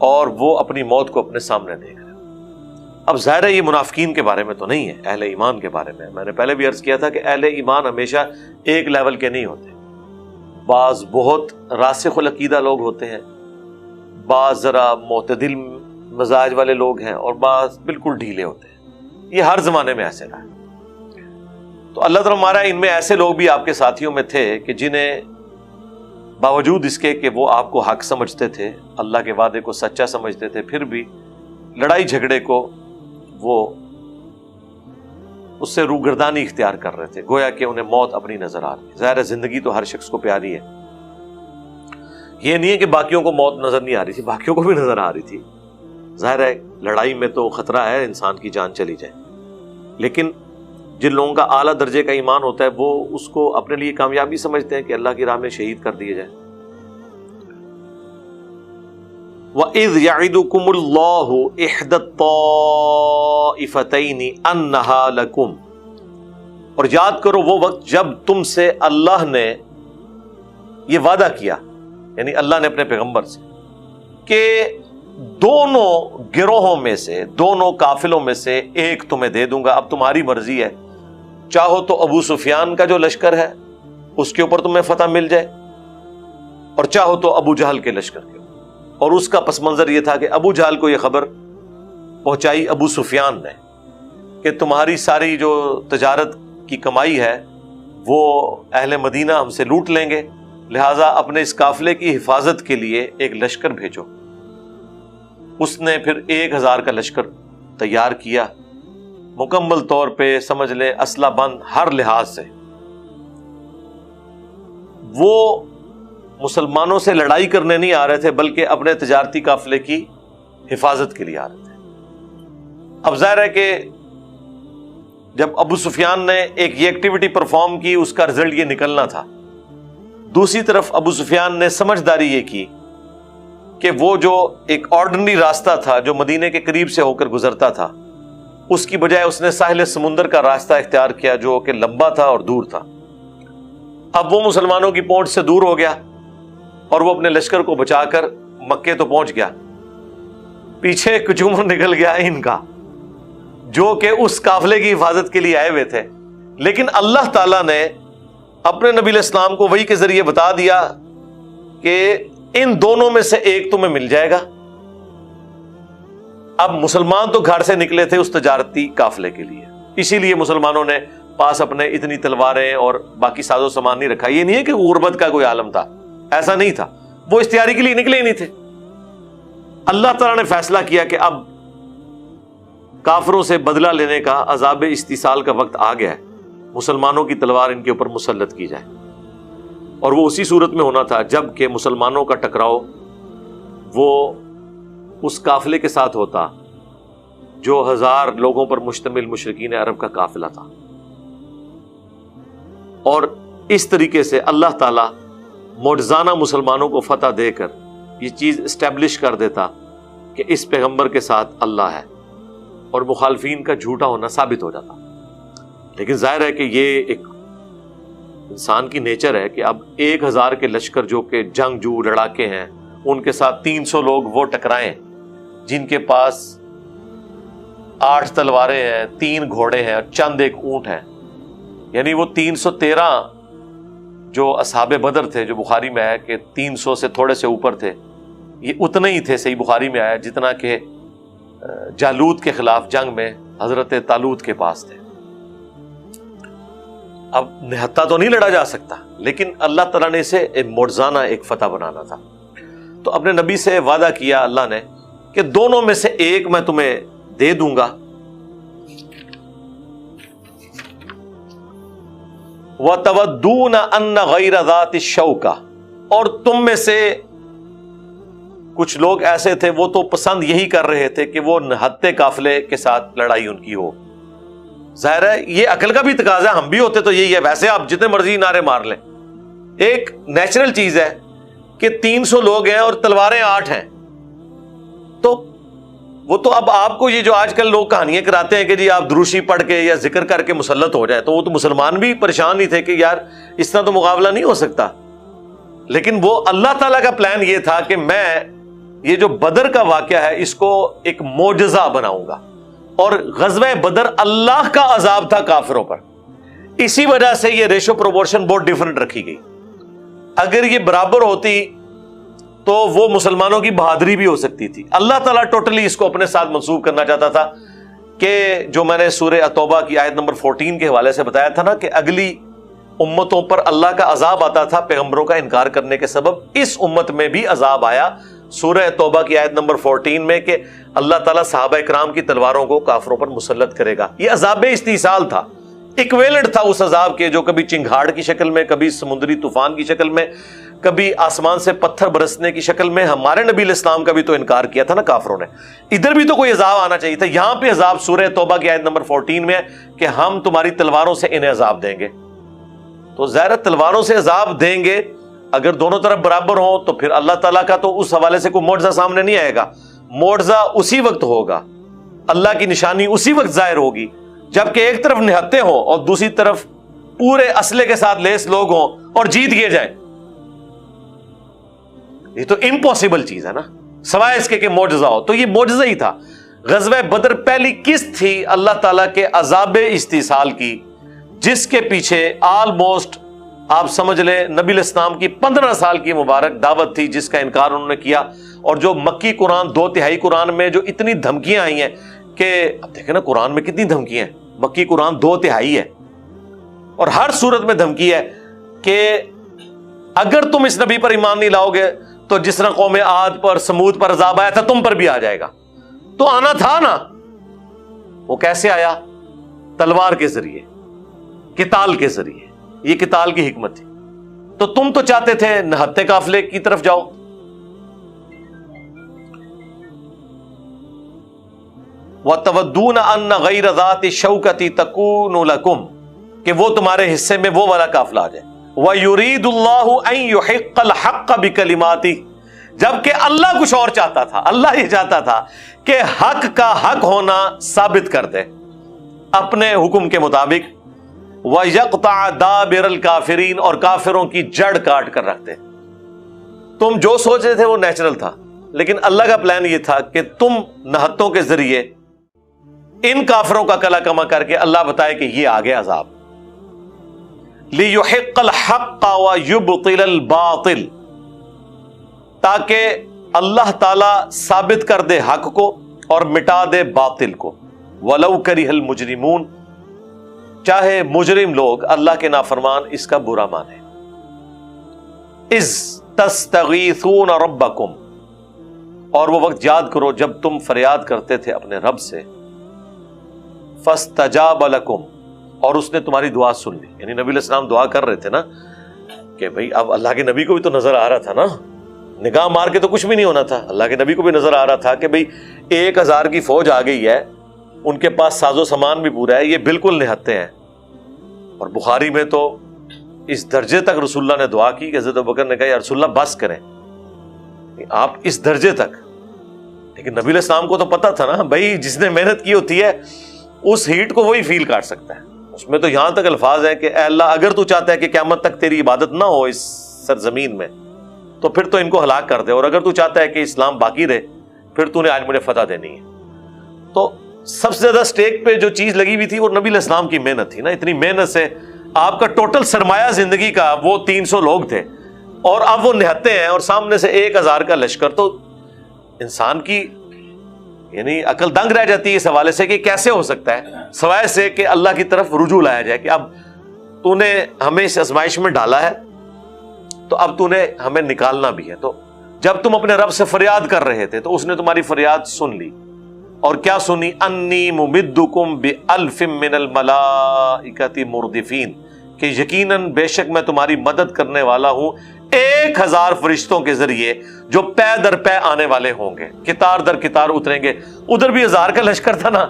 اور وہ اپنی موت کو اپنے سامنے دیکھ رہے. اب ظاہر ہے یہ منافقین کے بارے میں تو نہیں ہے، اہل ایمان کے بارے میں نے پہلے بھی عرض کیا تھا کہ اہل ایمان ہمیشہ ایک لیول کے نہیں ہوتے. بعض بہت راسخ العقیدہ لوگ ہوتے ہیں، بعض ذرا معتدل مزاج والے لوگ ہیں، اور بعض بالکل ڈھیلے ہوتے ہیں. یہ ہر زمانے میں ایسے رہا ہے. تو اللہ تعالیٰ ہمارا ان میں ایسے لوگ بھی آپ کے ساتھیوں میں تھے کہ جنہیں باوجود اس کے کہ وہ آپ کو حق سمجھتے تھے، اللہ کے وعدے کو سچا سمجھتے تھے، پھر بھی لڑائی جھگڑے کو وہ اس سے روگردانی اختیار کر رہے تھے، گویا کہ انہیں موت اپنی نظر آ رہی ہے. ظاہر ہے زندگی تو ہر شخص کو پیاری ہے. یہ نہیں ہے کہ باقیوں کو موت نظر نہیں آ رہی تھی، باقیوں کو بھی نظر آ رہی تھی. ظاہر ہے لڑائی میں تو خطرہ ہے انسان کی جان چلی جائے، لیکن جن لوگوں کا اعلیٰ درجے کا ایمان ہوتا ہے وہ اس کو اپنے لیے کامیابی سمجھتے ہیں کہ اللہ کی راہ میں شہید کر دیے جائیں. وَإِذْ يَعِدُكُمُ اللَّهُ إِحْدَى الطَّائِفَتَيْنِ أَنَّهَا لَكُمْ، اور یاد کرو وہ وقت جب تم سے اللہ نے یہ وعدہ کیا، یعنی اللہ نے اپنے پیغمبر سے، کہ دونوں گروہوں میں سے، دونوں قافلوں میں سے ایک تمہیں دے دوں گا. اب تمہاری مرضی ہے، چاہو تو ابو سفیان کا جو لشکر ہے اس کے اوپر تمہیں فتح مل جائے، اور چاہو تو ابو جہل کے لشکر کے. اور اس کا پس منظر یہ تھا کہ ابو جہل کو یہ خبر پہنچائی ابو سفیان نے کہ تمہاری ساری جو تجارت کی کمائی ہے وہ اہل مدینہ ہم سے لوٹ لیں گے، لہٰذا اپنے اس قافلے کی حفاظت کے لیے ایک لشکر بھیجو. اس نے پھر 1000 کا لشکر تیار کیا، مکمل طور پہ سمجھ لیں اسلحہ بند ہر لحاظ سے۔ وہ مسلمانوں سے لڑائی کرنے نہیں آ رہے تھے بلکہ اپنے تجارتی قافلے کی حفاظت کے لیے آ رہے تھے۔ اب ظاہر ہے کہ جب ابو سفیان نے ایک یہ ایکٹیویٹی پرفارم کی، اس کا رزلٹ یہ نکلنا تھا۔ دوسری طرف ابو سفیان نے سمجھداری یہ کی کہ وہ جو ایک آرڈنری راستہ تھا جو مدینے کے قریب سے ہو کر گزرتا تھا، اس کی بجائے اس نے ساحل سمندر کا راستہ اختیار کیا جو کہ لمبا تھا اور دور تھا۔ اب وہ مسلمانوں کی پہنچ سے دور ہو گیا اور وہ اپنے لشکر کو بچا کر مکے تو پہنچ گیا، پیچھے ایک کچومر نکل گیا ان کا جو کہ اس قافلے کی حفاظت کے لیے آئے ہوئے تھے۔ لیکن اللہ تعالیٰ نے اپنے نبی علیہ السلام کو وحی کے ذریعے بتا دیا کہ ان دونوں میں سے ایک تمہیں مل جائے گا۔ اب مسلمان تو گھر سے نکلے تھے اس تجارتی قافلے کے لیے، اسی لیے مسلمانوں نے پاس اپنے اتنی تلواریں اور باقی ساز و سامان نہیں رکھا۔ یہ نہیں ہے کہ غربت کا کوئی عالم تھا، ایسا نہیں تھا، وہ اشتہاری کے لیے نکلے ہی نہیں تھے۔ اللہ تعالیٰ نے فیصلہ کیا کہ اب کافروں سے بدلہ لینے کا، عذاب استیصال کا وقت آ گیا ہے، مسلمانوں کی تلوار ان کے اوپر مسلط کی جائے۔ اور وہ اسی صورت میں ہونا تھا جب کہ مسلمانوں کا ٹکراؤ وہ اس قافلے کے ساتھ ہوتا جو 1000 لوگوں پر مشتمل مشرکین عرب کا قافلہ تھا۔ اور اس طریقے سے اللہ تعالیٰ معجزانہ مسلمانوں کو فتح دے کر یہ چیز اسٹیبلش کر دیتا کہ اس پیغمبر کے ساتھ اللہ ہے، اور مخالفین کا جھوٹا ہونا ثابت ہو جاتا۔ لیکن ظاہر ہے کہ یہ ایک انسان کی نیچر ہے کہ اب 1000 کے لشکر جو کہ جنگجو لڑاکے ہیں، ان کے ساتھ 300 لوگ وہ ٹکرائیں جن کے پاس 8 تلواریں ہیں، 3 گھوڑے ہیں اور چند ایک اونٹ ہیں، یعنی وہ 313 جو اصحاب بدر تھے، جو بخاری میں ہے کہ 300 سے تھوڑے سے اوپر تھے، یہ اتنے ہی تھے، صحیح بخاری میں آیا، جتنا کہ جالوت کے خلاف جنگ میں حضرت طالوت کے پاس تھے۔ اب نہتا تو نہیں لڑا جا سکتا، لیکن اللہ تعالیٰ نے اسے ایک معجزانہ ایک فتح بنانا تھا۔ تو اپنے نبی سے وعدہ کیا اللہ نے کہ دونوں میں سے ایک میں تمہیں دے دوں گا۔ وَتَوَدُّونَ أَنَّ غَيْرَ ذَاتِ الشَّوْكَةِ، اور تم میں سے کچھ لوگ ایسے تھے وہ تو پسند یہی کر رہے تھے کہ وہ نہتے قافلے کے ساتھ لڑائی ان کی ہو۔ ظاہر ہے یہ عقل کا بھی تقاضا ہے، ہم بھی ہوتے تو یہی ہے، ویسے آپ جتنے مرضی نعرے مار لیں، ایک نیچرل چیز ہے کہ 300 لوگ ہیں اور تلواریں 8 ہیں، تو وہ تو اب آپ کو یہ جو آج کل لوگ کہانیاں کراتے ہیں کہ جی آپ دروشی پڑھ کے یا ذکر کر کے مسلط ہو جائیں، تو وہ تو مسلمان بھی پریشان ہی تھے کہ یار اس طرح تو مقابلہ نہیں ہو سکتا۔ لیکن وہ اللہ تعالیٰ کا پلان یہ تھا کہ میں یہ جو بدر کا واقعہ ہے اس کو ایک معجزہ بناؤں گا، اور غزوہ بدر اللہ کا عذاب تھا کافروں پر، اسی وجہ سے یہ ریشو پروپورشن بہت ڈیفرنٹ رکھی گئی۔ اگر یہ برابر ہوتی تو وہ مسلمانوں کی بہادری بھی ہو سکتی تھی۔ اللہ تعالیٰ ٹوٹلی اس کو اپنے ساتھ منسوب کرنا چاہتا تھا کہ جو میں نے سورہ التوبہ کی آیت نمبر 14 کے حوالے سے بتایا تھا نا کہ اگلی امتوں پر اللہ کا عذاب آتا تھا پیغمبروں کا انکار کرنے کے سبب، اس امت میں بھی عذاب آیا سورہ توبہ کی آیت نمبر 14 میں کہ اللہ تعالیٰ صحابہ کرام کی تلواروں کو کافروں پر مسلط کرے گا۔ یہ عذاب استیصال تھا، ایکویلنٹ تھا اس عذاب کے جو کبھی چنگھاڑ کی شکل میں، کبھی سمندری طوفان کی شکل میں، کبھی آسمان سے پتھر برسنے کی شکل میں۔ ہمارے نبی علیہ السلام کا بھی تو انکار کیا تھا نا کافروں نے، ادھر بھی تو کوئی عذاب آنا چاہیے تھا۔ یہاں پہ عذاب سورہ توبہ کی آیت نمبر 14 میں ہے کہ ہم تمہاری تلواروں سے انہیں عذاب دیں گے۔ تو ظاہر تلواروں سے عذاب دیں گے، اگر دونوں طرف برابر ہوں تو پھر اللہ تعالیٰ کا تو اس حوالے سے کوئی معجزہ سامنے نہیں آئے گا۔ معجزہ اسی وقت ہوگا، اللہ کی نشانی اسی وقت ظاہر ہوگی جبکہ ایک طرف نہتے ہوں اور دوسری طرف پورے اسلحے کے ساتھ لیس لوگ ہوں اور جیت گئے جائیں۔ یہ تو امپاسبل چیز ہے نا، سوائے اس کے کہ معجزہ ہو۔ تو یہ معجزہ ہی تھا۔ غزوہ بدر پہلی قسط تھی اللہ تعالیٰ کے عذاب استیصال کی، جس کے پیچھے آلموسٹ آپ سمجھ لیں نبی علیہ السلام کی 15 سال کی مبارک دعوت تھی جس کا انکار انہوں نے کیا۔ اور جو مکی قرآن 2/3 قرآن میں جو اتنی دھمکیاں آئی ہیں کہ اب دیکھیں نا قرآن میں کتنی دھمکیاں ہیں، مکی قرآن 2/3 ہے اور ہر صورت میں دھمکی ہے کہ اگر تم اس نبی پر ایمان نہیں لاؤ گے تو جس طرح قوم عاد پر سمود پر عذاب آیا تھا تم پر بھی آ جائے گا. تو آنا تھا نا. وہ کیسے آیا؟ تلوار کے ذریعے، قتال کے ذریعے. یہ قتال کی حکمت تھی. تو تم تو چاہتے تھے نہتے قافلے کی طرف جاؤ. وَتَوَدُّونَ أَنَّ غَيْرَ ذَاتِ الشَّوْكَةِ تَكُونُ لَكُمْ، کہ وہ تمہارے حصے میں وہ والا قافلہ آ جائے. وَيُرِيدُ اللَّهُ أَن يُحِقَّ الْحَقَّ بِكَلِمَاتِهِ، جبکہ اللہ کچھ اور چاہتا تھا. اللہ یہ چاہتا تھا کہ حق کا حق ہونا ثابت کر دے اپنے حکم کے مطابق. وَيَقْطَعَ دَابِرَ الْكَافِرِينَ، اور کافروں کی جڑ کاٹ کر رکھتے. تم جو سوچ رہے تھے وہ نیچرل تھا، لیکن اللہ کا پلان یہ تھا کہ تم نہتوں کے ذریعے ان کافروں کا کلا کما کر کے اللہ بتائے کہ یہ آگے عذاب. لِيُحِقَّ الْحَقَّ وَيُبْطِلَ الْبَاطِلَ، تاکہ اللہ تعالی ثابت کر دے حق کو اور مٹا دے باطل کو. وَلَوْ كَرِهَ الْمُجْرِمُونَ، چاہے مجرم لوگ اللہ کے نافرمان اس کا برا مانے. اِذْ تَسْتَغِيثُونَ رَبَّكُمْ، اور وہ وقت یاد کرو جب تم فریاد کرتے تھے اپنے رب سے. فَاسْتَجَابَ لَكُمْ، اور اس نے تمہاری دعا سن لی. یعنی نبی علیہ السلام دعا کر رہے تھے نا کہ بھئی اب اللہ کے نبی کو بھی تو نظر آ رہا تھا نا، نگاہ مار کے تو کچھ بھی نہیں ہونا تھا. اللہ کے نبی کو بھی نظر آ رہا تھا کہ بھئی 1000 کی فوج آ گئی ہے، ان کے پاس ساز و سامان بھی پورا ہے، یہ بالکل نہتے ہیں. اور بخاری میں تو اس درجے تک رسول اللہ نے دعا کی کہ حضرت ابوبکر نے کہا یا رسول اللہ بس کریں، آپ اس درجے تک. لیکن نبی علیہ السلام کو تو پتا تھا نا بھائی جس نے محنت کی ہوتی ہے اس ہیٹ کو وہی فیل کر سکتا ہے. اس میں تو یہاں تک الفاظ ہیں کہ اے اللہ اگر تو چاہتا ہے کہ قیامت تک تیری عبادت نہ ہو اس سرزمین میں تو پھر تو ان کو ہلاک کر دے، اور اگر تو چاہتا ہے کہ اسلام باقی رہے پھر تو نے آج مجھے فتح دینی ہے. تو سب سے زیادہ سٹیک پہ جو چیز لگی ہوئی تھی وہ نبی علیہ السلام کی محنت تھی نا. اتنی محنت سے آپ کا ٹوٹل سرمایہ زندگی کا وہ 300 لوگ تھے، اور اب وہ نہتے ہیں اور سامنے سے 1000 کا لشکر. تو انسان کی یعنی عقل دنگ رہ جاتی ہے اس حوالے سے کہ کیسے ہو سکتا ہے، سوائے سے کہ اللہ کی طرف رجوع لایا جائے کہ اب تو نے ہمیں اس آزمائش میں ڈالا ہے تو اب تو نے ہمیں نکالنا بھی ہے. تو جب تم اپنے رب سے فریاد کر رہے تھے تو اس نے تمہاری فریاد سن لی. اور کیا سنی؟ انی ممدکم بألف من الملائکۃ مردفین، کہ یقیناً بے شک میں تمہاری مدد کرنے والا ہوں 1000 فرشتوں کے ذریعے جو پے در پے آنے والے ہوں گے، قطار در قطار اتریں گے. ادھر بھی 1000 کا لشکر تھا نا،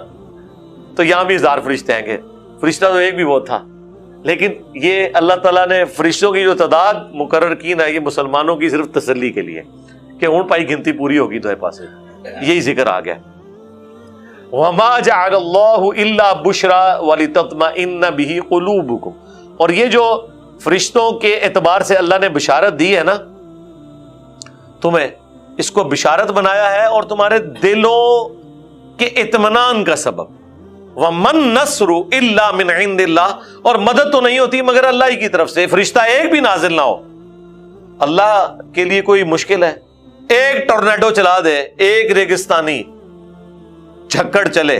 تو یہاں بھی 1000 فرشتے آئیں گے. فرشتہ تو ایک بھی وہ تھا، لیکن یہ اللہ تعالیٰ نے فرشتوں کی جو تعداد مقرر کی نا یہ مسلمانوں کی صرف تسلی کے لیے کہ ہوں پائی گنتی پوری ہوگی تو پاسے یہی ذکر آ گیا. وَمَا جَعَلَ اللَّهُ إِلَّا بُشْرَى وَلِتَطْمَئِنَّ بِهِ قُلُوبُكُمْ، اور یہ جو فرشتوں کے اعتبار سے اللہ نے بشارت دی ہے نا تمہیں، اس کو بشارت بنایا ہے اور تمہارے دلوں کے اطمینان کا سبب. وَمَن نَّصْرُ إِلَّا مِنْ عِنْدِ اللَّهِ، اور مدد تو نہیں ہوتی مگر اللہ ہی کی طرف سے. فرشتہ ایک بھی نازل نہ ہو اللہ کے لیے کوئی مشکل ہے. ایک ٹورنیڈو چلا دے، ایک ریگستانی جھکڑ چلے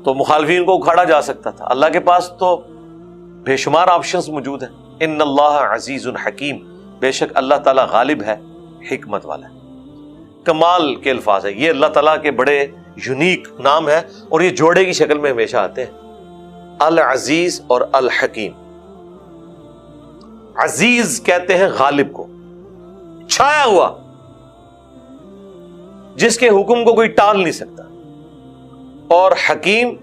تو مخالفین کو اکھاڑا جا سکتا تھا. اللہ کے پاس تو بے شمار آپشنز موجود ہیں. ان اللہ عزیز حکیم، بے شک اللہ تعالیٰ غالب ہے، حکمت والا ہے. کمال کے الفاظ ہیں یہ، اللہ تعالیٰ کے بڑے یونیک نام ہے اور یہ جوڑے کی شکل میں ہمیشہ آتے ہیں، العزیز اور الحکیم. عزیز کہتے ہیں غالب کو، چھایا ہوا، جس کے حکم کو کوئی ٹال نہیں سکتا، اور حکیم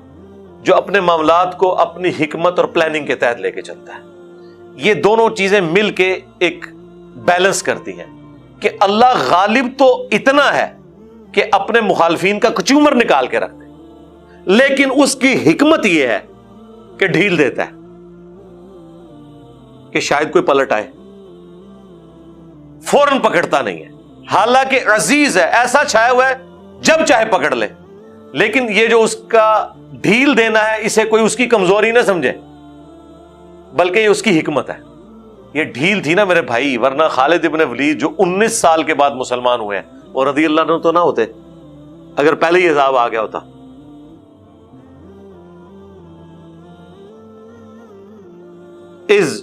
جو اپنے معاملات کو اپنی حکمت اور پلاننگ کے تحت لے کے چلتا ہے. یہ دونوں چیزیں مل کے ایک بیلنس کرتی ہیں کہ اللہ غالب تو اتنا ہے کہ اپنے مخالفین کا کچومر نکال کے رکھ دے، لیکن اس کی حکمت یہ ہے کہ ڈھیل دیتا ہے کہ شاید کوئی پلٹ آئے، فوراً پکڑتا نہیں ہے. حالانکہ عزیز ہے، ایسا چھایا ہوا ہے جب چاہے پکڑ لے، لیکن یہ جو اس کا ڈھیل دینا ہے اسے کوئی اس کی کمزوری نہ سمجھے، بلکہ یہ اس کی حکمت ہے. یہ ڈھیل تھی نا میرے بھائی، ورنہ خالد ابن ولید جو 19 سال کے بعد مسلمان ہوئے ہیں اور رضی اللہ عنہ تو نہ ہوتے اگر پہلے ہی عذاب آ گیا ہوتا. اذ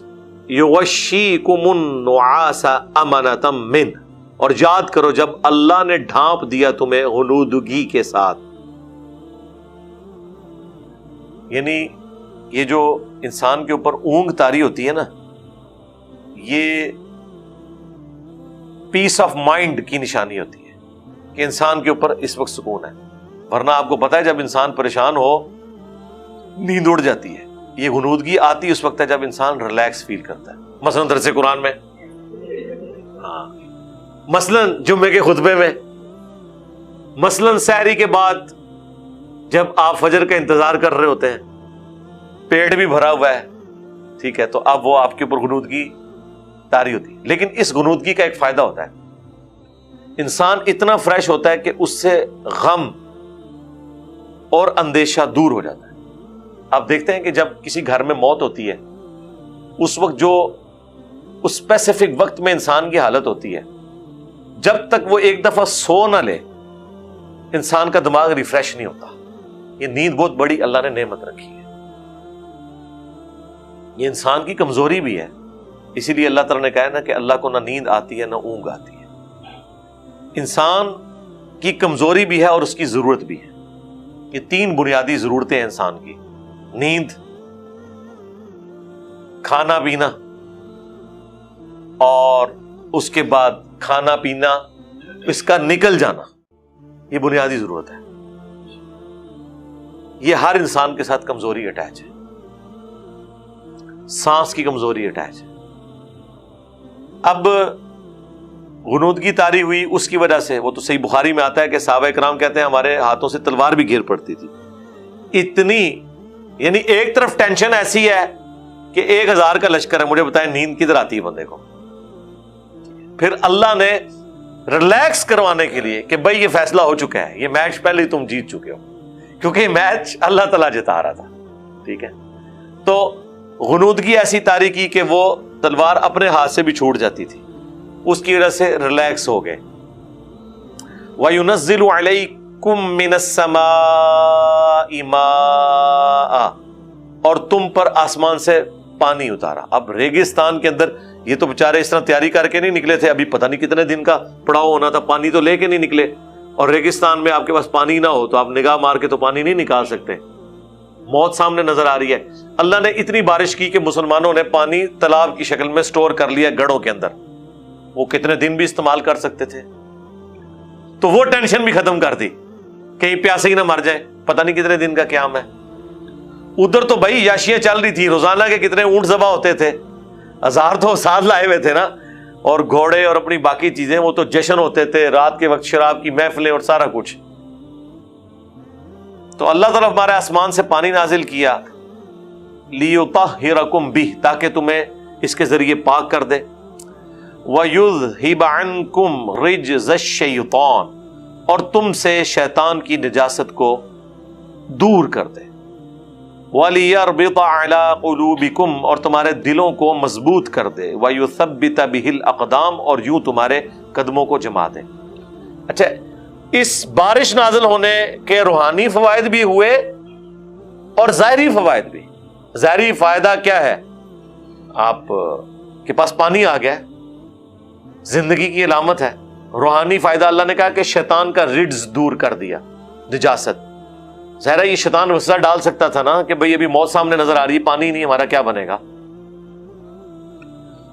یغشیکم النعاس امنۃ من، اور یاد کرو جب اللہ نے ڈھانپ دیا تمہیں غنودگی کے ساتھ. یعنی یہ جو انسان کے اوپر اونگ طاری ہوتی ہے نا، یہ پیس آف مائنڈ کی نشانی ہوتی ہے کہ انسان کے اوپر اس وقت سکون ہے. ورنہ آپ کو پتا ہے جب انسان پریشان ہو نیند اڑ جاتی ہے. یہ غنودگی آتی اس وقت ہے جب انسان ریلیکس فیل کرتا ہے. مثلا درس قرآن میں، مثلا جمعے کے خطبے میں، مثلا سحری کے بعد جب آپ فجر کا انتظار کر رہے ہوتے ہیں، پیٹ بھی بھرا ہوا ہے، ٹھیک ہے، تو اب وہ آپ کے اوپر غنودگی طاری ہوتی ہے. لیکن اس غنودگی کا ایک فائدہ ہوتا ہے، انسان اتنا فریش ہوتا ہے کہ اس سے غم اور اندیشہ دور ہو جاتا ہے. آپ دیکھتے ہیں کہ جب کسی گھر میں موت ہوتی ہے، اس وقت جو اس اسپیسیفک وقت میں انسان کی حالت ہوتی ہے، جب تک وہ ایک دفعہ سو نہ لے انسان کا دماغ ریفریش نہیں ہوتا. یہ نیند بہت بڑی اللہ نے نعمت رکھی ہے. یہ انسان کی کمزوری بھی ہے، اسی لیے اللہ تعالیٰ نے کہا نا کہ اللہ کو نہ نیند آتی ہے نہ اونگ آتی ہے. انسان کی کمزوری بھی ہے اور اس کی ضرورت بھی ہے. یہ تین بنیادی ضرورتیں ہیں انسان کی: نیند، کھانا پینا، اور اس کے بعد کھانا پینا اس کا نکل جانا. یہ بنیادی ضرورت ہے. یہ ہر انسان کے ساتھ کمزوری اٹیچ ہے. سانس کی کمزوری اٹیچ ہے. اب غنودگی طاری ہوئی اس کی وجہ سے، وہ تو صحیح بخاری میں آتا ہے کہ صحابہ کرام کہتے ہیں ہمارے ہاتھوں سے تلوار بھی گر پڑتی تھی. اتنی، یعنی ایک طرف ٹینشن ایسی ہے کہ 1000 کا لشکر ہے، مجھے بتائیں نیند کدھر آتی ہے بندے کو. پھر اللہ نے ریلیکس کروانے کے لیے کہ بھائی یہ فیصلہ ہو چکا ہے، یہ میچ پہلے ہی تم جیت چکے ہو، کیونکہ یہ میچ اللہ تعالیٰ جتا رہا تھا. ٹھیک ہے، تو غنودگی ایسی طاری کی کہ وہ تلوار اپنے ہاتھ سے بھی چھوٹ جاتی تھی. اس کی وجہ سے ریلیکس ہو گئے. وَيُنَزِّلُ عَلَيْكُم مِّنَ السَّمَاءِ مَاءً، اور تم پر آسمان سے پانی اتارا. اب ریگستان کے اندر یہ تو بےچارے اس طرح تیاری کر کے نہیں نکلے تھے، ابھی پتہ نہیں کتنے دن کا پڑاؤ ہونا تھا، پانی تو لے کے نہیں نکلے. اور ریگستان میں آپ کے پاس پانی نہ ہو تو آپ نگاہ مار کے تو پانی نہیں نکال سکتے، موت سامنے نظر آ رہی ہے. اللہ نے اتنی بارش کی کہ مسلمانوں نے پانی تالاب کی شکل میں سٹور کر لیا گڑھوں کے اندر. وہ کتنے دن بھی استعمال کر سکتے تھے. تو وہ ٹینشن بھی ختم کر دی، کہیں پیاسے ہی نہ مر جائے، پتہ نہیں کتنے دن کا قیام ہے. ادھر تو بھائی یاشیاں چل رہی تھی، روزانہ کے کتنے اونٹ ذبح ہوتے تھے، 1000 تو ساتھ لائے ہوئے تھے نا، اور گھوڑے اور اپنی باقی چیزیں. وہ تو جشن ہوتے تھے، رات کے وقت شراب کی محفلیں اور سارا کچھ. تو اللہ تعالیٰ ہمارے آسمان سے پانی نازل کیا لِيُطَهِّرَكُمْ بِهِ، تاکہ تمہیں اس کے ذریعے پاک کر دے. وَيُذْهِبَ عَنْكُمْ رِجْزَ الشَّيْطَانِ، اور تم سے شیطان کی نجاست کو دور کر دے. وَلِيَرْبِطَ عَلَىٰ قُلُوبِكُمْ، اور تمہارے دلوں کو مضبوط کر دے. وَيُثَبِّتَ بِهِ الْأَقْدَامِ، اور یوں تمہارے قدموں کو جما دے. اچھا، اس بارش نازل ہونے کے روحانی فوائد بھی ہوئے اور ظاہری فوائد بھی. ظاہری فائدہ کیا ہے؟ آپ کے پاس پانی آ گیا، زندگی کی علامت ہے. روحانی فائدہ اللہ نے کہا کہ شیطان کا رجز دور کر دیا، نجاست. ظاہر ہے یہ شیطان وسوسہ ڈال سکتا تھا نا کہ بھئی ابھی موت سامنے نظر آ رہی ہے، پانی نہیں، ہمارا کیا بنے گا.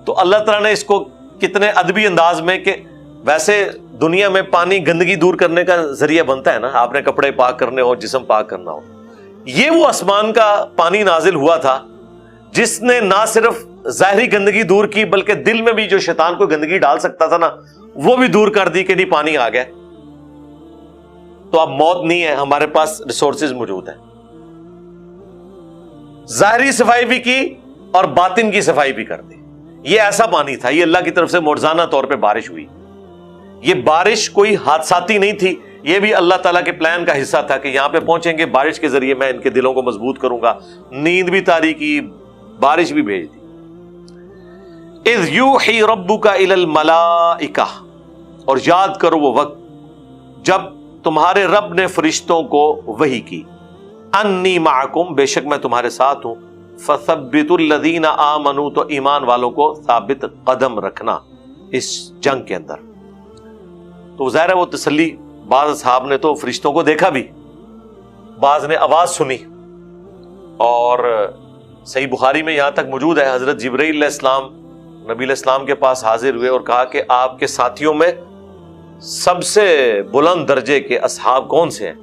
تو اللہ تعالیٰ نے اس کو کتنے ادبی انداز میں، کہ ویسے دنیا میں پانی گندگی دور کرنے کا ذریعہ بنتا ہے نا، آپ نے کپڑے پاک کرنے ہو، جسم پاک کرنا ہو. یہ وہ آسمان کا پانی نازل ہوا تھا جس نے نہ صرف ظاہری گندگی دور کی بلکہ دل میں بھی جو شیطان کو گندگی ڈال سکتا تھا نا وہ بھی دور کر دی کہ نہیں پانی آ گیا. تو اب موت نہیں ہے، ہمارے پاس ریسورسز موجود ہیں. ظاہری صفائی بھی کی اور باطن کی صفائی بھی کر دی. یہ ایسا پانی تھا، یہ اللہ کی طرف سے معجزانہ طور پہ بارش ہوئی. یہ بارش کوئی حادثاتی نہیں تھی، یہ بھی اللہ تعالیٰ کے پلان کا حصہ تھا کہ یہاں پہ پہنچیں گے، بارش کے ذریعے میں ان کے دلوں کو مضبوط کروں گا. نیند بھی طاری کی، بارش بھی بھیج دی. اذ یوحی ربک الی الملائکہ، اور یاد کرو وہ وقت جب تمہارے رب نے فرشتوں کو وحی کی. انی معکم، بے شک میں تمہارے ساتھ ہوں. فثبتوا الذین آمنوا، تو ایمان والوں کو ثابت قدم رکھنا اس جنگ کے اندر. تو ظاہر ہے وہ تسلی، بعض اصحاب نے تو فرشتوں کو دیکھا بھی، بعض نے آواز سنی، اور صحیح بخاری میں یہاں تک موجود ہے حضرت جبرائیل علیہ السلام نبی علیہ السلام کے پاس حاضر ہوئے اور کہا کہ آپ کے ساتھیوں میں سب سے بلند درجے کے اصحاب کون سے ہیں؟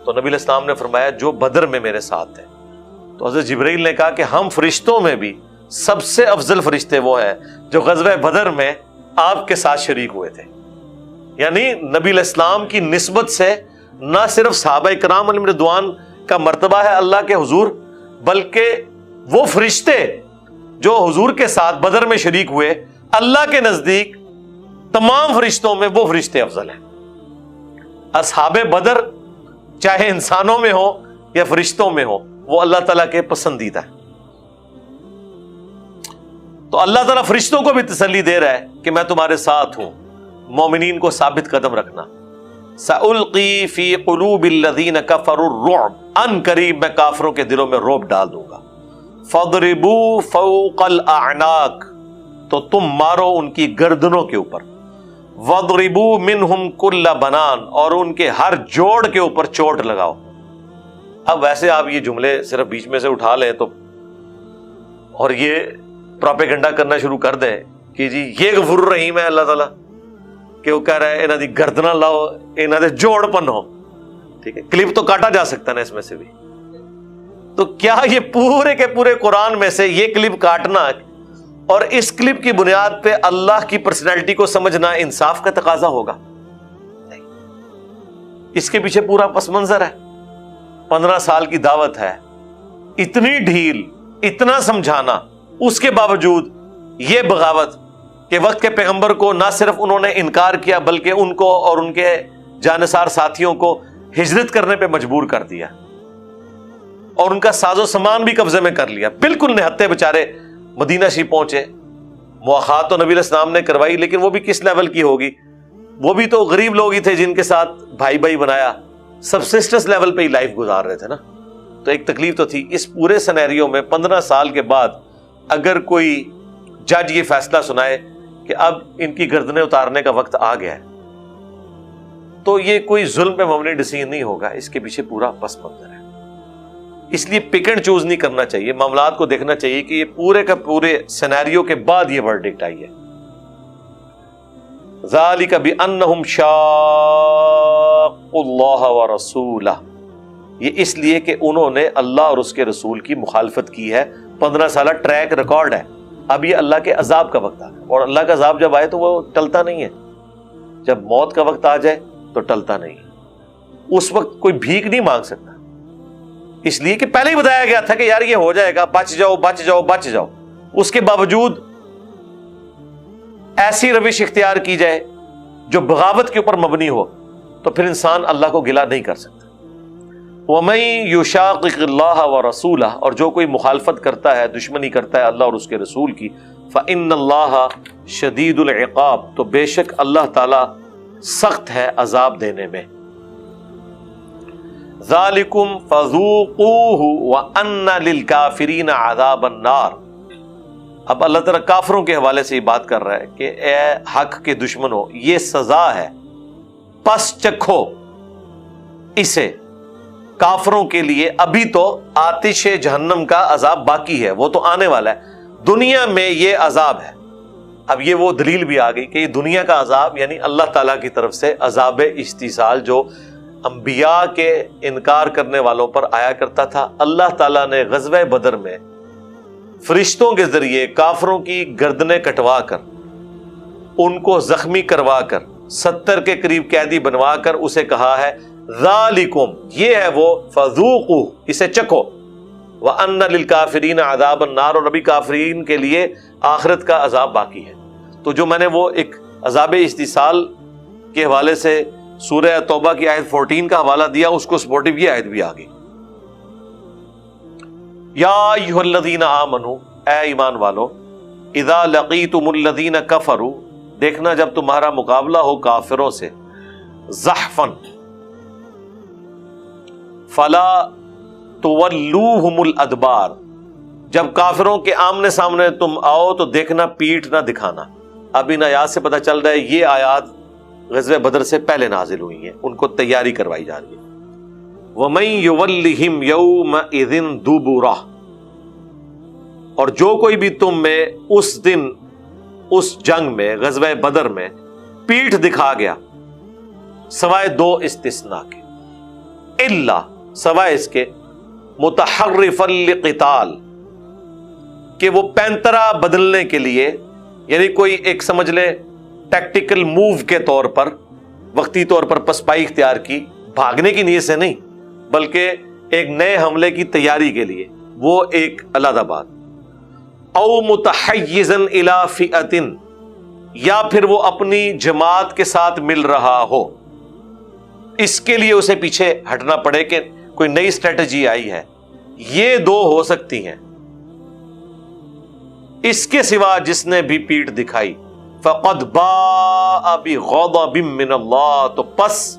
تو نبی علیہ السلام نے فرمایا جو بدر میں میرے ساتھ ہیں۔ تو حضرت جبرائیل نے کہا کہ ہم فرشتوں میں بھی سب سے افضل فرشتے وہ ہیں جو غزوہ بدر میں آپ کے ساتھ شریک ہوئے تھے۔ یعنی نبی علیہ السلام کی نسبت سے نہ صرف صحابہ کرام علیہم رضوان کا مرتبہ ہے اللہ کے حضور، بلکہ وہ فرشتے جو حضور کے ساتھ بدر میں شریک ہوئے، اللہ کے نزدیک تمام فرشتوں میں وہ فرشتے افضل ہیں۔ اصحاب بدر چاہے انسانوں میں ہو یا فرشتوں میں ہو، وہ اللہ تعالیٰ کے پسندیدہ ہے۔ تو اللہ تعالیٰ فرشتوں کو بھی تسلی دے رہا ہے کہ میں تمہارے ساتھ ہوں، مومنین کو ثابت قدم رکھنا۔ سألقی فی قلوب الذین کفروا الرعب، ان قریب میں کافروں کے دلوں میں رعب ڈال دوں گا۔ فاضربوا فوق الاعناق، تو تم مارو ان کی گردنوں کے اوپر۔ واضربوا منہم کل بنان، اور ان کے ہر جوڑ کے اوپر چوٹ لگاؤ۔ اب ویسے آپ یہ جملے صرف بیچ میں سے اٹھا لیں تو اور یہ پروپیگنڈا کرنا شروع کر دیں کہ جی یہ غفور الرحیم ہے اللہ تعالیٰ، کہ وہ کہہ رہا ہے انہاں دی گردناں لاؤ، انہاں دے جوڑ پنو، ٹھیک ہے، کلپ تو کاٹا جا سکتا ہے نا اس میں سے بھی۔ تو کیا یہ پورے کے پورے قرآن میں سے یہ کلپ کاٹنا اور اس کلپ کی بنیاد پہ اللہ کی پرسنالٹی کو سمجھنا انصاف کا تقاضا ہوگا؟ نہیں، اس کے پیچھے پورا پس منظر ہے۔ 15 سال کی دعوت ہے، اتنی ڈھیل، اتنا سمجھانا، اس کے باوجود یہ بغاوت کہ وقت کے پیغمبر کو نہ صرف انہوں نے انکار کیا بلکہ ان کو اور ان کے جانثار ساتھیوں کو ہجرت کرنے پہ مجبور کر دیا، اور ان کا ساز و سامان بھی قبضے میں کر لیا۔ بالکل نہتے بیچارے مدینہ شریف پہنچے، مواخات تو نبی علیہ السلام نے کروائی، لیکن وہ بھی کس لیول کی ہوگی؟ وہ بھی تو غریب لوگ ہی تھے جن کے ساتھ بھائی بھائی بنایا، سبسسٹنس لیول پہ ہی لائف گزار رہے تھے نا۔ تو ایک تکلیف تو تھی۔ اس پورے سینیریو میں 15 سال کے بعد اگر کوئی جج یہ فیصلہ سنائے کہ اب ان کی گردنیں اتارنے کا وقت آ گیا ہے، تو یہ کوئی ظلم پہ مبنی ڈیسیژن نہیں ہوگا، اس کے پیچھے پورا پس منظر ہے۔ اس لیے پک اینڈ چوز نہیں کرنا چاہیے، معاملات کو دیکھنا چاہیے کہ یہ پورے کا پورے سینیریو کے بعد یہ ورڈکٹ آئی ہے۔ ذالک بانہم شاقوا اللہ ورسولہ، یہ اس لیے کہ انہوں نے اللہ اور اس کے رسول کی مخالفت کی ہے۔ 15 سالہ ٹریک ریکارڈ ہے۔ اب یہ اللہ کے عذاب کا وقت آ گیا، اور اللہ کا عذاب جب آئے تو وہ ٹلتا نہیں ہے۔ جب موت کا وقت آ جائے تو ٹلتا نہیں ہے۔ اس وقت کوئی بھیک نہیں مانگ سکتا، اس لیے کہ پہلے ہی بتایا گیا تھا کہ یار یہ ہو جائے گا، بچ جاؤ بچ جاؤ بچ جاؤ۔ اس کے باوجود ایسی روش اختیار کی جائے جو بغاوت کے اوپر مبنی ہو، تو پھر انسان اللہ کو گلہ نہیں کر سکتا۔ وَمَن يُشَاقِقِ اللَّهَ وَرَسُولَهُ، اور جو کوئی مخالفت کرتا ہے، دشمنی کرتا ہے اللہ اور اس کے رسول کی، فَإِنَّ اللَّهَ شَدِيدُ الْعِقَابِ، تو بے شک اللہ تعالی سخت ہے عذاب دینے میں۔ ذَلِكُمْ فَذُوقُوهُ وَأَنَّ لِلْكَافِرِينَ عَذَابَ النَّارِ، اب اللہ تعالیٰ کافروں کے حوالے سے یہ بات کر رہا ہے کہ اے حق کے دشمنوں، یہ سزا ہے، پس چکھو اسے۔ کافروں کے لیے ابھی تو آتش جہنم کا عذاب باقی ہے، وہ تو آنے والا ہے، دنیا میں یہ عذاب ہے۔ اب یہ وہ دلیل بھی آ گئی کہ یہ دنیا کا عذاب یعنی اللہ تعالیٰ کی طرف سے عذاب استحصال جو انبیاء کے انکار کرنے والوں پر آیا کرتا تھا، اللہ تعالیٰ نے غزوہ بدر میں فرشتوں کے ذریعے کافروں کی گردنیں کٹوا کر، ان کو زخمی کروا کر، 70 کے قریب قیدی بنوا کر اسے کہا ہے ذالکم، یہ ہے وہ، فذوقوا، اسے چکھو، وَأَنَّ لِلْكَافِرِينَ عَذَابَ النَّارِ، اور ابھی کافرین کے لیے آخرت کا عذاب باقی ہے۔ تو جو میں نے وہ ایک عذاب استحصال کے حوالے سے سورہ توبہ کی آیت 14 کا حوالہ دیا، اس کو سپورٹیو یہ آیت بھی آ گئی۔ یا ایھا الذین آمنوا، اے ایمان والو، اذا لقیتم الذین کفروا، دیکھنا جب تمہارا مقابلہ ہو کافروں سے، زحفاً فلا تولوہم الادبار، جب کافروں کے آمنے سامنے تم آؤ تو دیکھنا پیٹھ نہ دکھانا۔ اب ان آیات سے پتہ چل رہا ہے یہ آیات غزوہ بدر سے پہلے نازل ہوئی ہیں، ان کو تیاری کروائی جا رہی ہے۔ وَمَن يُوَلِّهِمْ يَوْمَئِذٍ دُبُرَهُ، اور جو کوئی بھی تم میں اس دن اس جنگ میں غزوہ بدر میں پیٹھ دکھا گیا، سوائے دو استثناء کے، الا سوائے اس کے متحرفا لقتال، کہ وہ پینترا بدلنے کے لیے، یعنی کوئی ایک سمجھ لے ٹیکٹیکل موو کے طور پر، وقتی طور پر پسپائی اختیار کی، بھاگنے کی نیت سے نہیں بلکہ ایک نئے حملے کی تیاری کے لیے، وہ ایک علیحدہ بات۔ او متحیزا الی فئۃ، یا پھر وہ اپنی جماعت کے ساتھ مل رہا ہو، اس کے لیے اسے پیچھے ہٹنا پڑے کہ کوئی نئی اسٹریٹجی آئی ہے، یہ دو ہو سکتی ہیں۔ اس کے سوا جس نے بھی پیٹھ دکھائی، فقد باء بغضب من اللہ، تو پس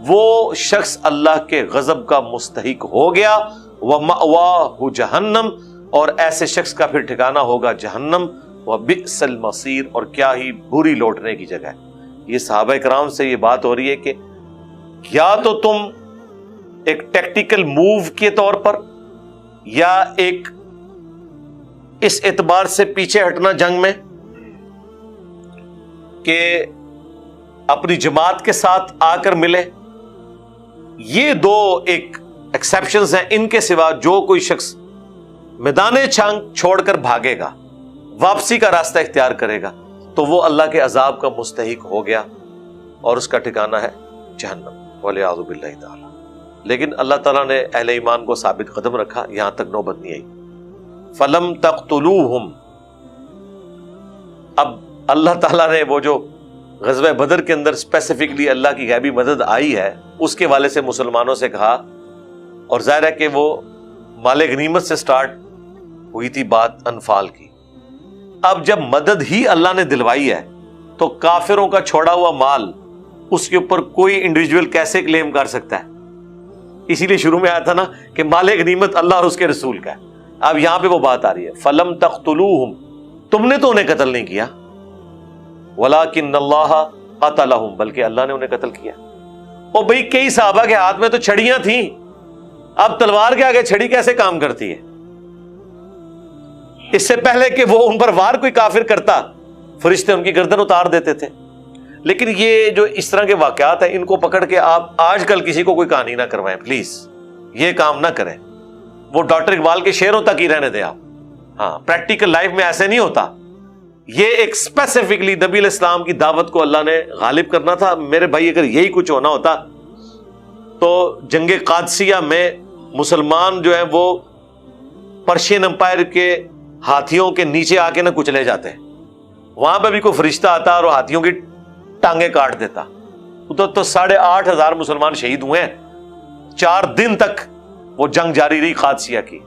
وہ شخص اللہ کے غضب کا مستحق ہو گیا، ومأواہ جہنم، اور ایسے شخص کا پھر ٹھکانہ ہوگا جہنم، وبئس المصیر، اور کیا ہی بری لوٹنے کی جگہ ہے۔ یہ صحابہ کرام سے یہ بات ہو رہی ہے کہ یا تو تم ایک ٹیکٹیکل موو کے طور پر، یا ایک اس اعتبار سے پیچھے ہٹنا جنگ میں کہ اپنی جماعت کے ساتھ آ کر ملے، یہ دو ایک ایکسیپشنز ہیں۔ ان کے سوا جو کوئی شخص میدان جنگ چھوڑ کر بھاگے گا، واپسی کا راستہ اختیار کرے گا، تو وہ اللہ کے عذاب کا مستحق ہو گیا اور اس کا ٹھکانہ ہے جہنم، والعیاذ باللہ تعالی۔ لیکن اللہ تعالیٰ نے اہل ایمان کو ثابت قدم رکھا، یہاں تک نوبت نہیں آئی۔ فَلَمْ تَقْتُلُوهُمْ، اب اللہ تعالیٰ نے وہ جو غزوہ بدر کے اندر اسپیسیفکلی اللہ کی غیبی مدد آئی ہے، اس کے والے سے مسلمانوں سے کہا، اور ظاہر ہے کہ وہ مال غنیمت سے سٹارٹ ہوئی تھی بات انفال کی۔ اب جب مدد ہی اللہ نے دلوائی ہے تو کافروں کا چھوڑا ہوا مال اس کے اوپر کوئی انڈیویجول کیسے کلیم کر سکتا ہے؟ اسی لیے شروع میں آیا تھا نا کہ مال غنیمت اللہ اور اس کے رسول کا ہے۔ اب یہاں پہ وہ بات آ رہی ہے، فَلَمْ تَقْتُلُوهُمْ، تم نے تو انہیں قتل نہیں کیا، وَلَكِنَّ اللَّهَ قَتَلَهُمْ، بلکہ اللہ نے انہیں قتل کیا۔ اور بھئی کئی صحابہ کے ہاتھ میں تو چھڑیاں تھیں، اب تلوار کے آگے چھڑی کیسے کام کرتی ہے؟ اس سے پہلے کہ وہ ان پر وار کوئی کافر کرتا، فرشتے ان کی گردن اتار دیتے تھے۔ لیکن یہ جو اس طرح کے واقعات ہیں، ان کو پکڑ کے آپ آج کل کسی کو کوئی کہانی نہ کروائیں پلیز، یہ کام نہ کریں۔ وہ ڈاکٹر اقبال کے شعروں تک ہی رہنے دیں آپ۔ ہاں، پریکٹیکل لائف میں ایسے نہیں ہوتا۔ یہ ایک اسپیسیفکلی نبی علیہ السلام کی دعوت کو اللہ نے غالب کرنا تھا۔ میرے بھائی اگر یہی کچھ ہونا ہوتا تو جنگ قادسیہ میں مسلمان جو ہیں وہ پرشین امپائر کے ہاتھیوں کے نیچے آ کے نہ کچلے جاتے، وہاں پہ بھی کوئی فرشتہ آتا اور ہاتھیوں کی ٹانگیں کاٹ دیتا۔ تو 8,500 مسلمان شہید ہوئے ہیں، 4 دن تک وہ جنگ جاری رہی قادسیہ کی۔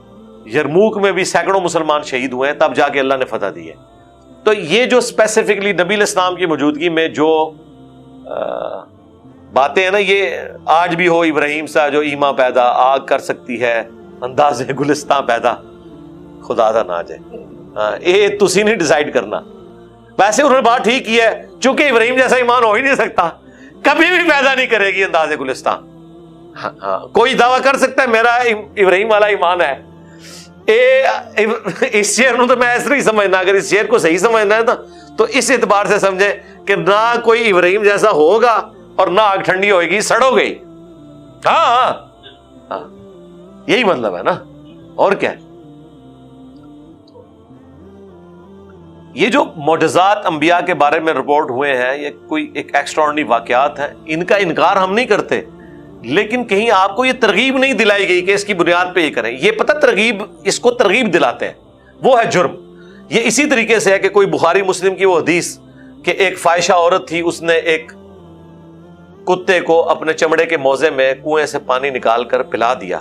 یرموک میں بھی سینکڑوں مسلمان شہید ہوئے ہیں، تب جا کے اللہ نے فتح دی ہے۔ تو یہ جو اسپیسیفکلی نبی علیہ السلام کی موجودگی میں جو باتیں ہیں نا، یہ آج بھی ہو، ابراہیم سا جو ایما پیدا آگ کر سکتی ہے انداز گلستان پیدا، خدا دا نہ جائے، یہ تسی نہیں ڈیسائیڈ کرنا۔ ویسے انہوں نے بات ٹھیک کی ہے، چونکہ ابراہیم جیسا ایمان ہو ہی نہیں سکتا، کبھی بھی پیدا نہیں کرے گی انداز گلستان۔ کوئی دعویٰ کر سکتا ہے میرا ابراہیم والا ایمان ہے، اس شعر تو میں ایسا نہیں سمجھنا۔ اگر اس شعر کو صحیح سمجھنا ہے تو اس اعتبار سے سمجھے کہ نہ کوئی ابراہیم جیسا ہوگا اور نہ آگ ٹھنڈی ہوئے گی، سڑو گئی۔ ہاں، یہی مطلب ہے نا، اور کیا ہے؟ یہ جو معجزات انبیاء کے بارے میں رپورٹ ہوئے ہیں، یہ کوئی ایک ایکسٹراڈنری واقعات ہیں، ان کا انکار ہم نہیں کرتے، لیکن کہیں آپ کو یہ ترغیب نہیں دلائی گئی کہ اس کی بنیاد پہ یہ کریں۔ یہ پتہ ترغیب، اس کو ترغیب دلاتے ہیں، وہ ہے جرم۔ یہ اسی طریقے سے ہے کہ کوئی بخاری مسلم کی وہ حدیث کہ ایک فاحشہ عورت تھی، اس نے ایک کتے کو اپنے چمڑے کے موزے میں کنویں سے پانی نکال کر پلا دیا۔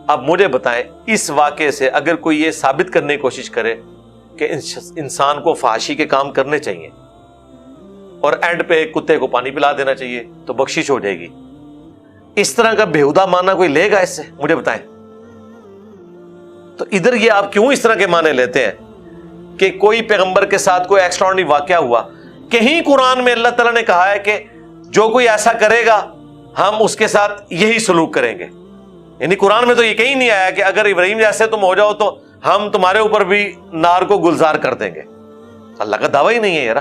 اب مجھے بتائیں، اس واقعے سے اگر کوئی یہ ثابت کرنے کی کوشش کرے کہ انسان کو فحاشی کے کام کرنے چاہیے اور اینڈ پہ کتے کو پانی پلا دینا چاہیے تو بخشش ہو جائے گی، اس طرح کا بےہودہ معنی کوئی لے گا اس سے؟ مجھے بتائیں۔ تو ادھر یہ آپ کیوں اس طرح کے معنی لیتے ہیں کہ کوئی پیغمبر کے ساتھ کوئی ایکسٹراڈنری واقعہ ہوا؟ کہیں قرآن میں اللہ تعالیٰ نے کہا ہے کہ جو کوئی ایسا کرے گا ہم اس کے ساتھ یہی سلوک کریں گے. یعنی قرآن میں تو یہ کہیں نہیں آیا کہ اگر ابراہیم جیسے تم ہو جاؤ تو ہم تمہارے اوپر بھی نار کو گلزار کر دیں گے. اللہ کا دعویٰ ہی نہیں ہے یار.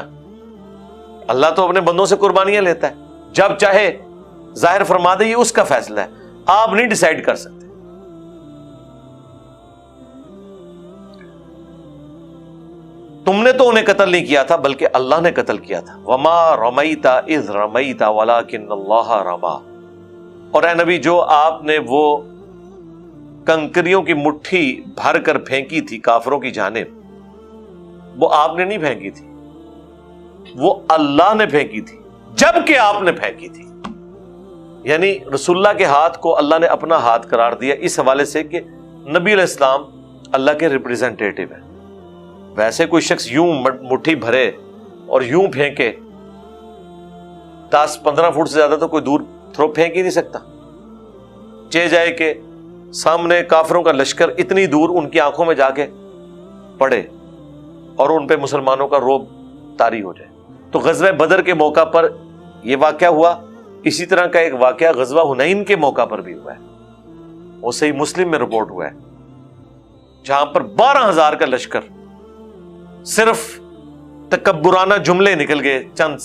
اللہ تو اپنے بندوں سے قربانیاں لیتا ہے, جب چاہے ظاہر فرما دے, یہ اس کا فیصلہ ہے, آپ نہیں ڈیسائیڈ کر سکتے. تم نے تو انہیں قتل نہیں کیا تھا بلکہ اللہ نے قتل کیا تھا. وما رمیت اذ رمیت ولکن اللہ رما. اور اے نبی, جو آپ نے وہ کنکریوں کی مٹھی بھر کر پھینکی تھی کافروں کی جانب, وہ آپ نے نہیں پھینکی تھی, وہ اللہ نے پھینکی تھی جب کہ آپ نے پھینکی تھی. یعنی رسول اللہ کے ہاتھ کو اللہ نے اپنا ہاتھ قرار دیا اس حوالے سے کہ نبی علیہ السلام اللہ کے ریپریزنٹیٹو ہیں. ویسے کوئی شخص یوں مٹھی بھرے اور یوں پھینکے 10-15 فٹ سے زیادہ تو کوئی دور تھرو پھینک ہی نہیں سکتا. چہ جائے کہ سامنے کافروں کا لشکر اتنی دور ان کی آنکھوں میں جا کے پڑے اور ان پہ مسلمانوں کا رعب طاری ہو جائے. تو غزوہ بدر کے موقع پر یہ واقعہ ہوا. اسی طرح کا ایک واقعہ غزوہ حنین کے موقع پر بھی ہوا ہے, وہ صحیح مسلم میں رپورٹ ہوا ہے, جہاں پر 12,000 کا لشکر, صرف تکبرانہ جملے نکل گئے چند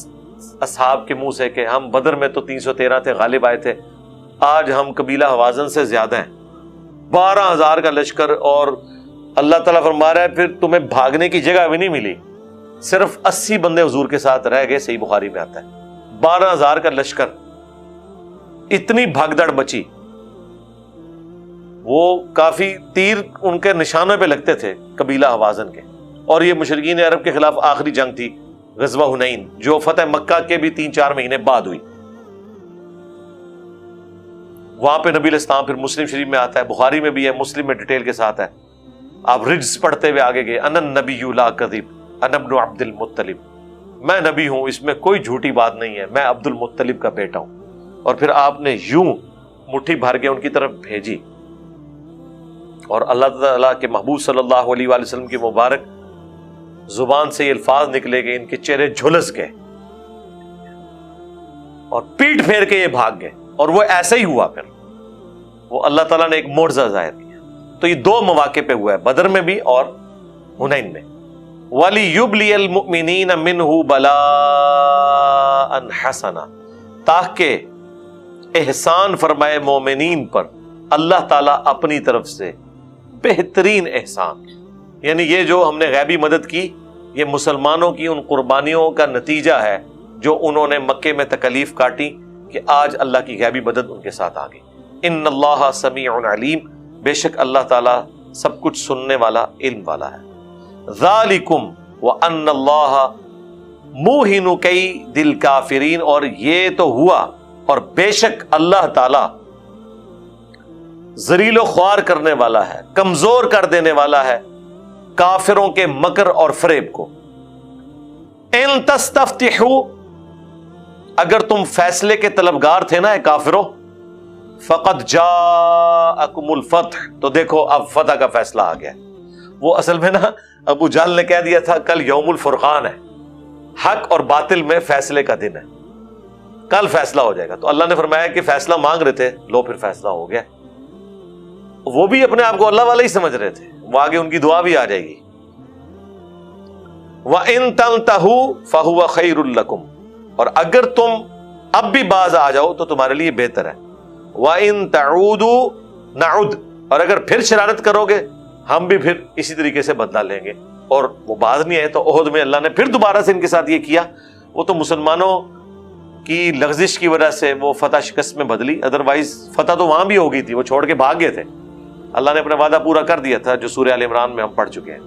اصحاب کے منہ سے کہ ہم بدر میں تو 313 تھے, غالب آئے تھے, آج ہم قبیلہ حوازن سے زیادہ ہیں. 12,000 کا لشکر, اور اللہ تعالیٰ فرما رہا ہے پھر تمہیں بھاگنے کی جگہ بھی نہیں ملی, صرف 80 بندے حضور کے ساتھ رہ گئے. صحیح بخاری میں آتا ہے 12,000 کا لشکر, اتنی بھگدڑ مچی. وہ کافی تیر ان کے نشانوں پہ لگتے تھے قبیلہ حوازن کے, اور یہ مشرکین عرب کے خلاف آخری جنگ تھی غزوہ حنین, جو فتح مکہ کے بھی 3-4 مہینے بعد ہوئی. وہاں پہ نبی علیہ السلام, پھر مسلم شریف میں آتا ہے, بخاری میں بھی ہے, مسلم میں ڈیٹیل کے ساتھ ہے, آپ رجز پڑھتے ہوئے آگے گئے, انا النبی لا کذب انا ابن عبد المطلب, میں نبی ہوں, اس میں کوئی جھوٹی بات نہیں ہے, میں عبد المطلب کا بیٹا ہوں. اور پھر آپ نے یوں مٹھی بھر کے ان کی طرف بھیجی, اور اللہ تعالیٰ کے محبوب صلی اللہ علیہ وآلہ وسلم کی مبارک زبان سے یہ الفاظ نکلے گئے, ان کے چہرے جھلس گئے اور پیٹ پھیر کے یہ بھاگ گئے. اور وہ ایسا ہی ہوا, پھر وہ اللہ تعالیٰ نے ایک معجزہ ظاہر کیا. تو یہ 2 مواقع پہ ہوا ہے, بدر میں بھی اور حنین میں. وَلِيُبْلِيَ الْمُؤْمِنِينَ مِنْهُ بَلَاءً حَسَنًا, تاکہ احسان فرمائے مومنین پر اللہ تعالیٰ اپنی طرف سے بہترین احسان. یعنی یہ جو ہم نے غیبی مدد کی, یہ مسلمانوں کی ان قربانیوں کا نتیجہ ہے جو انہوں نے مکے میں تکلیف کاٹی, کہ آج اللہ کی غیبی مدد ان کے ساتھ آ گئی. ان اللہ سمیع علیم, بے شک اللہ تعالیٰ سب کچھ سننے والا, علم والا ہے. ذالکم وان اللہ موہن کید الکافرین, اور یہ تو ہوا اور بے شک اللہ تعالیٰ ذلیل و خوار کرنے والا ہے, کمزور کر دینے والا ہے کافروں کے مکر اور فریب کو. ان تستفتحوا, اگر تم فیصلے کے طلبگار تھے نا اے کافروں, فقد جاءکم الفتح, تو دیکھو اب فتح کا فیصلہ آ گیا. وہ اصل میں نا ابو جہل نے کہہ دیا تھا کل یوم الفرقان ہے, حق اور باطل میں فیصلے کا دن ہے, کل فیصلہ ہو جائے گا. تو اللہ نے فرمایا کہ فیصلہ مانگ رہے تھے, لو پھر فیصلہ ہو گیا. وہ بھی اپنے آپ کو اللہ والے ہی سمجھ رہے تھے, وہ آگے ان کی دعا بھی آ جائے گی. وَإِن تَنْتَهُوا فَهُوَ خَيْرٌ لَكُمْ, اور اگر تم اب بھی باز آ جاؤ تو تمہارے لیے بہتر ہے. وَإِن تَعُودُوا نَعُدْ, اور اگر پھر شرارت کرو گے ہم بھی پھر اسی طریقے سے بدلہ لیں گے. اور وہ باز نہیں آئے تو احد میں اللہ نے پھر دوبارہ سے ان کے ساتھ یہ کیا. وہ تو مسلمانوں کی لغزش کی وجہ سے وہ فتح شکست میں بدلی, ادروائز فتح تو وہاں بھی ہو گئی تھی, وہ چھوڑ کے بھاگ گئے تھے. اللہ نے اپنا وعدہ پورا کر دیا تھا جو سورہ آل عمران میں ہم پڑھ چکے ہیں.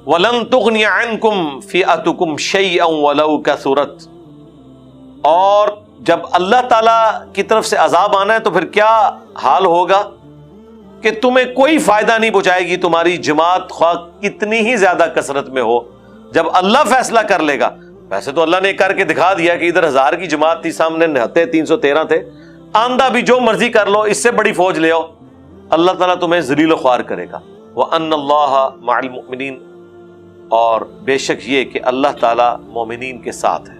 وَلَن تُغْنِيَ عَنْكُمْ فِئَتُكُمْ شَيْئًا وَلَوْ كَثُرَتْ, اور جب اللہ تعالیٰ کی طرف سے عذاب آنا ہے تو پھر کیا حال ہوگا کہ تمہیں کوئی فائدہ نہیں پہنچائے گی تمہاری جماعت, خواہ کتنی ہی زیادہ کثرت میں ہو, جب اللہ فیصلہ کر لے گا. ویسے تو اللہ نے کر کے دکھا دیا کہ ادھر 1000 کی جماعت تھی, سامنے 313 تھے, آندہ بھی جو مرضی کر لو, اس سے بڑی فوج لے آؤ, اللہ تعالیٰ تمہیں ذلیل و خوار کرے گا. وَأَنَّ اللَّهَ مَعَ الْمُؤْمِنِينَ, اور بے شک یہ کہ اللہ تعالیٰ مومنین کے ساتھ ہے.